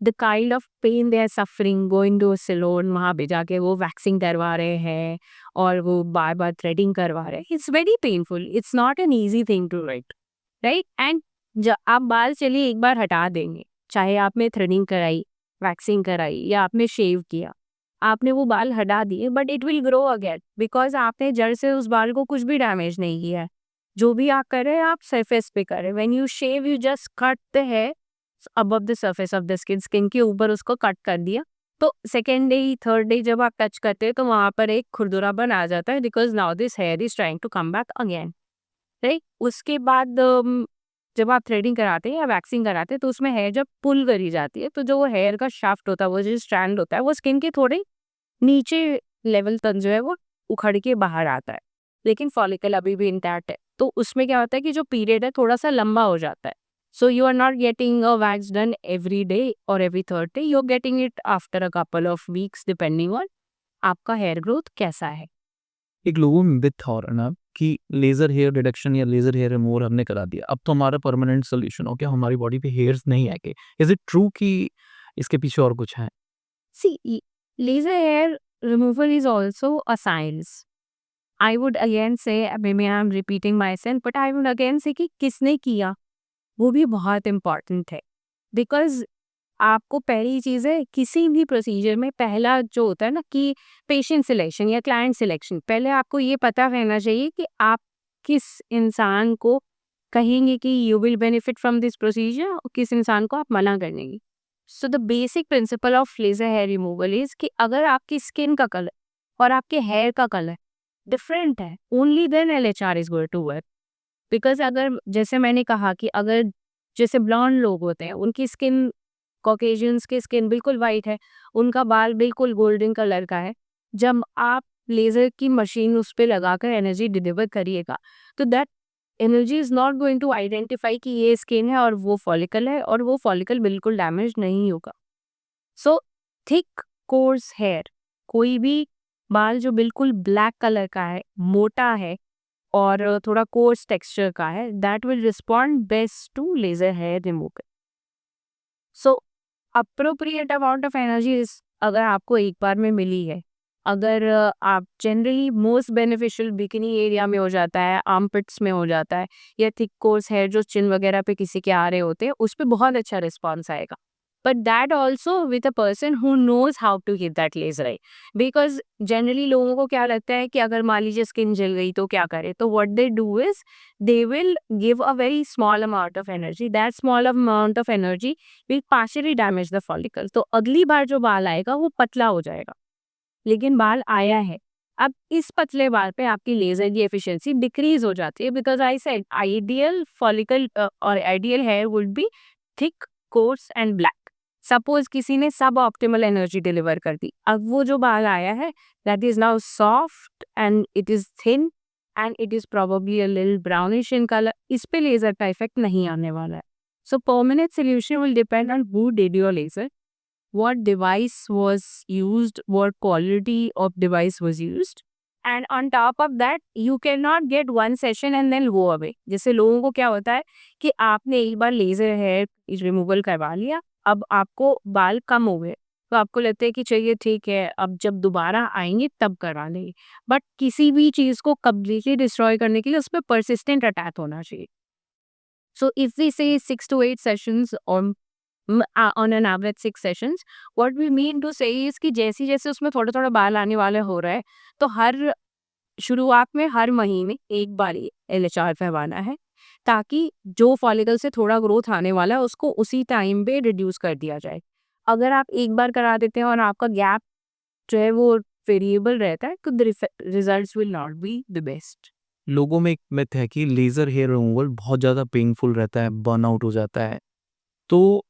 The kind of pain they are suffering going to salon, वहाँ पे जाके वो वैक्सिंग करवा रहे हैं और वो बार बार थ्रेडिंग करवा रहे हैं। It's very painful, it's not an easy thing to right, right? And जब आप बाल चलिए एक बार हटा देंगे, चाहे आपने थ्रेडिंग कराई, वैक्सिंग कराई या आपने शेव किया, आपने वो बाल हटा दिए, but it will grow again because आपने जड़ से उस बाल को कुछ भी डैमेज नहीं किया है। जो भी आप कर रहे हैं आप सरफेस पे कर रहे हैं। When you shave you just cut the hair above the surface of the skin, skin के ऊपर उसको कट कर दिया। तो सेकेंड डे थर्ड डे जब आप टच करते हैं तो वहां पर एक खुरदुरापन आ जाता है because now this hair is trying to come back again, right? उसके बाद जब आप थ्रेडिंग कराते हैं या वैक्सिंग कराते हैं तो उसमें हेयर जब पुल करी जाती है तो जो वो हेयर का शाफ्ट होता है, वो जो स्ट्रैंड होता है, वो स्किन के थोड़े नीचे लेवल तक जो है वो उखड़ के बाहर आता है। लेकिन फॉलिकल अभी भी इंटैक्ट है। तो उसमें क्या होता है कि जो पीरियड है थोड़ा सा लंबा हो जाता है। So you are not getting a wax done every day और every third day, you are getting it after a couple of weeks depending on आपका हेयर ग्रोथ कैसा है। एक लोगों में मिथ हो रहा है ना कि लेजर हेयर रिडक्शन या लेजर हेयर रिमूवल हमने करा दिया, अब तो हमारा परमानेंट सोल्यूशन हो गया, हमारी बॉडी पे हेयर्स नहीं आएंगे। इज इट ट्रू कि इसके पीछे और कुछ है? See, laser hair removal is also a science. I would again say, maybe I'm repeating myself, but I would again say कि किसने किया वो भी बहुत इम्पॉर्टेंट है। बिकॉज आपको पहली चीज़ है किसी भी प्रोसीजर में पहला जो होता है ना कि पेशेंट सिलेक्शन या क्लाइंट सिलेक्शन, पहले आपको ये पता रहना चाहिए कि आप किस इंसान को कहेंगे कि you will benefit from this procedure और किस इंसान को आप मना कर देंगे। So the basic principle of laser hair removal is कि अगर आपकी स्किन का कलर और आपके हेयर का कलर डिफरेंट है, only then LHR is going to work. Because अगर जैसे मैंने कहा कि अगर जैसे ब्लॉन्ड लोग होते हैं उनकी स्किन, कॉकेशियंस की स्किन बिल्कुल वाइट है, उनका बाल बिल्कुल गोल्डन कलर का है। जब आप लेजर की मशीन उस पर लगाकर एनर्जी डिलीवर करिएगा तो that energy is not going to identify कि ये स्किन है और वो फॉलिकल है, और वो फॉलिकल बिल्कुल डैमेज नहीं होगा। सो थिक कोर्स हेयर, कोई भी बाल जो बिल्कुल ब्लैक कलर का है, मोटा है और थोड़ा कोर्स टेक्सचर का है, that will respond best to laser hair removal. So appropriate amount of energy अगर आपको एक बार में मिली है, अगर आप generally most beneficial bikini area में हो जाता है, आर्मपिट्स में हो जाता है, या थिक कोर्स हेयर जो चिन वगैरह पे किसी के आ रहे होते हैं, उस पर बहुत अच्छा रिस्पॉन्स आएगा। But that also with a person who knows how to give that laser I. Because generally लोगों को क्या लगता है कि अगर मान लीजिए स्किन जल गई तो क्या करें, तो what they do is they will give a very small amount of energy. That small amount of energy will partially damage the follicle. तो अगली बार जो बाल आएगा वो पतला हो जाएगा, लेकिन बाल आया है। अब इस पतले बाल पे आपकी लेजर की एफिशिएंसी डिक्रीज हो जाती है because I said ideal follicle और ideal hair would be thick, coarse and black. Suppose किसी ने सब ऑप्टिमल एनर्जी डिलीवर कर दी, अब वो जो बाल आया है that is now soft and it is thin and it is probably a little brownish in colour. इस पे लेजर का इफेक्ट नहीं आने वाला है। So permanent solution will depend on who did your laser, what device was used, what quality of device was used, and on top of that you cannot get one session and then go away। जैसे लोगों को क्या होता है कि आपने एक बार laser hair removal करवा लिया, अब आपको बाल कम हो गए तो आपको लगता है कि चलिए ठीक है अब जब दोबारा आएंगे तब करा लेंगे। बट किसी भी चीज़ को कम्प्लीटली डिस्ट्रॉय करने के लिए उस पर परसिस्टेंट अटैक होना चाहिए। So if we say 6 to 8 sessions on an average 6 sessions, what we mean to say is कि जैसे जैसे उसमें थोड़ा थोड़ा बाल आने वाले हो रहा है तो हर शुरुआत में हर महीने एक बार ही LHR करवाना है, ताकि जो फॉलिकल से थोड़ा ग्रोथ आने वाला है उसको उसी टाइम पे रिड्यूस कर दिया जाए। अगर आप एक बार करा देते हैं और आपका गैप जो है वो वेरिएबल रहता है तो the results will not be the best. लोगों में एक मिथ है कि लेज़र हेयर रिमूवल बहुत ज़्यादा पेनफुल रहता है, बर्नआउट हो जाता है। तो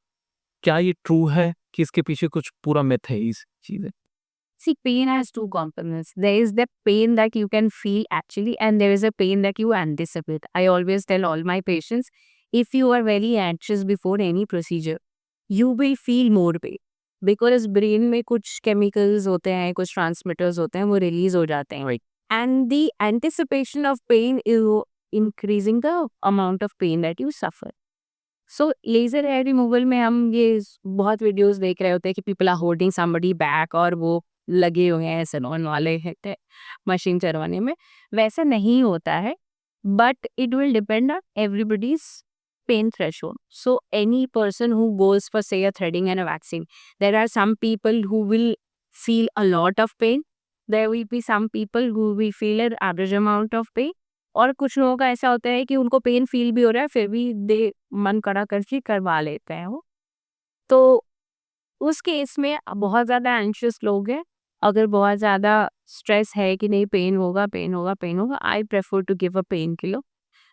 क्या ये ट्रू है कि इसके पीछे कुछ पूरा मिथ है इस चीज़ें? See, pain has two components. There is the pain that you can feel actually, and there is a pain that you anticipate. I always tell all my patients, if you are very anxious before any procedure, you will feel more pain. Because brain में कुछ chemicals होते हैं, कुछ transmitters होते हैं, वो release हो जाते हैं. Right. And the anticipation of pain is increasing the amount of pain that you suffer. So laser hair removal में हम ये बहुत वीडियोस देख रहे होते हैं कि people are holding somebody back और वो लगे हुए हैं सैलून वाले हैं मशीन चलवाने में। वैसा नहीं होता है, but it will depend on everybody's pain threshold. So any person who goes for say a threading and a waxing, there are some people who will feel a lot of pain, there will be some people who will feel an average amount of pain, और कुछ लोगों का ऐसा होता है कि उनको pain feel भी हो रहा है फिर भी दे मन कड़ा करके करवा लेते हैं वो। तो उस केस में बहुत ज़्यादा एंशियस लोग हैं, अगर बहुत ज़्यादा स्ट्रेस है कि नहीं पेन होगा, पेन होगा, पेन होगा, I prefer to give a pain killer,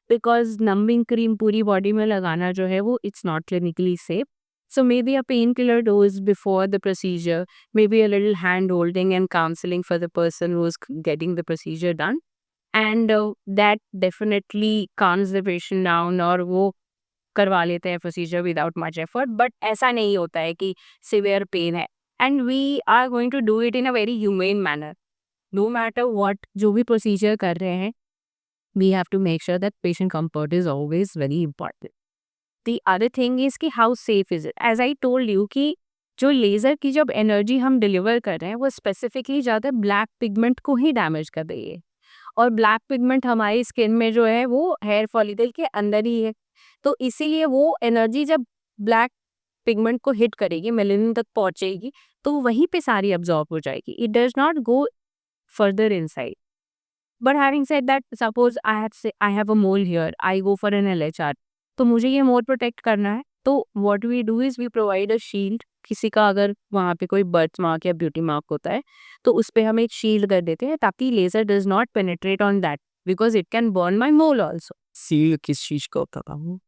because numbing cream पूरी बॉडी में लगाना जो है वो it's not clinically safe. So maybe a painkiller dose before the procedure, maybe a little hand holding and counseling for the person who is getting the procedure done. And that definitely calms the patient down और वो करवा लेते हैं procedure without much effort. But ऐसा नहीं होता है कि सिवियर पेन है, and we are going to do it in a very humane manner. No matter what जो भी प्रोसीजर कर रहे हैं, we have to make sure that patient comfort is always very important. The other thing is कि how safe is it. As I told you कि जो laser की जब एनर्जी हम डिलीवर कर रहे हैं वो स्पेसिफिकली ज़्यादा ब्लैक पिगमेंट को ही डैमेज कर रही है, और ब्लैक पिगमेंट हमारी स्किन में जो है वो हेयर फॉलिकल के अंदर ही है। तो इसीलिए वो एनर्जी जब ब्लैक पिगमेंट को हिट करेगी, मेलानिन तक पहुंचेगी, तो वहीं पे सारी अब्जॉर्ब हो जाएगी। It does not go further inside. But having said that, suppose I have a mole here, I go for an LHR, तो मुझे ये मोल प्रोटेक्ट करना है, तो what we do is we provide a shield. किसी का अगर वहाँ पे कोई बर्थ मार्क या ब्यूटी मार्क होता है तो उस पे हम एक शील्ड कर देते हैं ताकि laser does not penetrate on that, because it can burn my mole also. Seal किस चीज़ का होता था वो?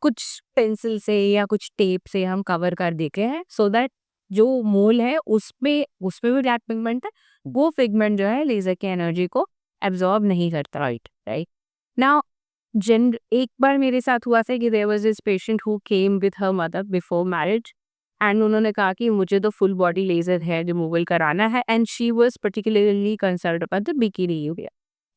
कुछ पेंसिल से या कुछ टेप से हम कवर कर देते हैं सो दैट जो मोल है उसमें उसमें भी ब्लैक पिगमेंट है, वो पिगमेंट जो है लेजर की एनर्जी को एब्जॉर्ब नहीं करता। राइट राइट नाउ, एक बार मेरे साथ हुआ था कि there was this patient who came with her mother before marriage, and उन्होंने कहा कि मुझे तो full body laser hair removal कराना है, and she was particularly concerned about the bikini area.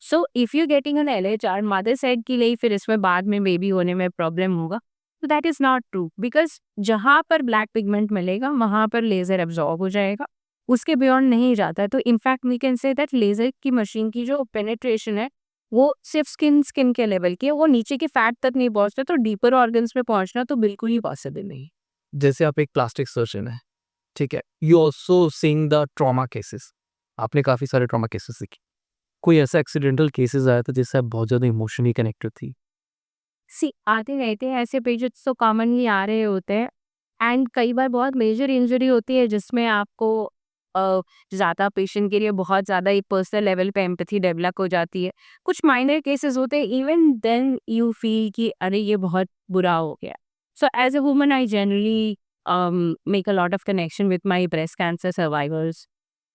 So if you getting an LHR, mother said कि नहीं फिर इसमें बाद में बेबी होने में प्रॉब्लम होगा, तो that is not true, because जहाँ पर ब्लैक पिगमेंट मिलेगा वहाँ पर लेजर एब्जॉर्ब हो जाएगा, उसके बियॉन्ड नहीं जाता है। तो in fact we can say that laser की मशीन की जो पेनिट्रेशन है वो सिर्फ स्किन स्किन के लेवल की है, वो नीचे के फैट तक नहीं पहुंचता, तो डीपर ऑर्गन्स में पहुंचना तो बिल्कुल ही पॉसिबल नहीं। जैसे आप एक प्लास्टिक सर्जन हैं, ठीक है? You also seeing the trauma cases. आपने काफ़ी सारे ट्रॉमा केसेस देखे। कोई ऐसा एक्सीडेंटल केसेस आया था जिससे आप बहुत ज़्यादा इमोशनली कनेक्टेड थी? सी आते रहते हैं ऐसे पेशेंट्स, तो कॉमनली आ रहे होते हैं, एंड कई बार बहुत मेजर इंजरी होती है जिसमें आपको ज़्यादा पेशेंट के लिए बहुत ज़्यादा एक पर्सनल लेवल पे एम्पैथी डेवलप हो जाती है। कुछ माइनर केसेस होते हैं, इवन देन यू फील कि अरे ये बहुत बुरा हो गया। So as a woman I generally make a lot of connection with my breast cancer survivors,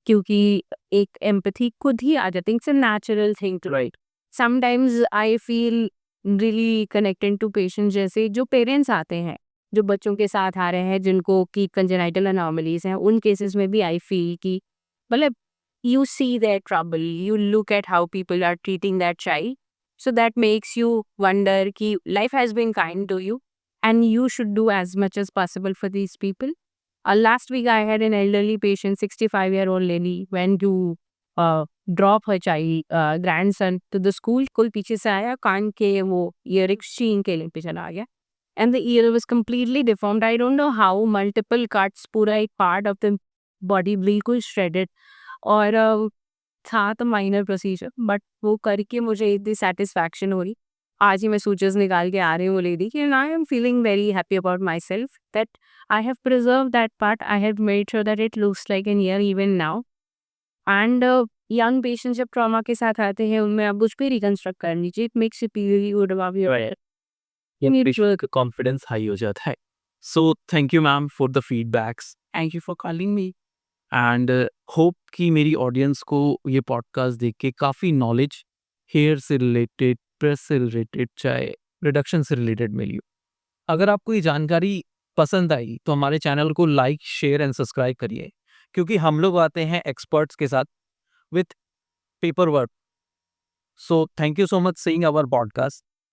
क्योंकि एक एम्पैथी खुद ही आ जाती है, it's a natural thing to. Right. Sometimes I feel really connected to patient, जैसे जो पेरेंट्स आते हैं जो बच्चों के साथ आ रहे हैं जिनको की कंजेनाइटल अनॉमलीज हैं, उन केसेस में भी आई फील कि मतलब you see that trouble, you look at how people are treating that child, so that makes you wonder कि life has been kind to you and you should do as much as possible for these people. Last week I had an elderly patient, 65-year-old lady, went to drop her grandson to the school. कोई पीछे से आया, कान के वो earrings छीन के लेके चला गया, and the ear was completely deformed. I don't know how, multiple cuts, पूरा एक part of the body बिल्कुल shredded, और था तो माइनर प्रोसीजर, बट वो करके मुझे इतनी सेटिस्फैक्शन हो रही। आज ही मैं सूचर्स निकाल के आ रही हूँ लेडी कि I am feeling very happy about my self that I have preserve that part, I have made sure that it looks like an year even now, and young patient जब trauma के साथ आते हैं उनमें आप उस पे रिकंस्ट्रक्ट कर लीजिए, it makes you feel really good about your ये पेशेंट का कॉन्फिडेंस हाई हो जाता है. सो thank you ma'am for the feedbacks. Thank you for calling me. And hope कि मेरी ऑडियंस को ये पॉडकास्ट देख के काफ़ी नॉलेज हेयर से रिलेटेड, प्रेस से रिलेटेड, चाहे रिडक्शन से रिलेटेड मिली हो. अगर आपको ये जानकारी पसंद आई तो हमारे चैनल को लाइक, शेयर एंड सब्सक्राइब करिए, क्योंकि हम लोग आते हैं एक्सपर्ट्स के साथ with paper work. So thank you so much seeing our podcast.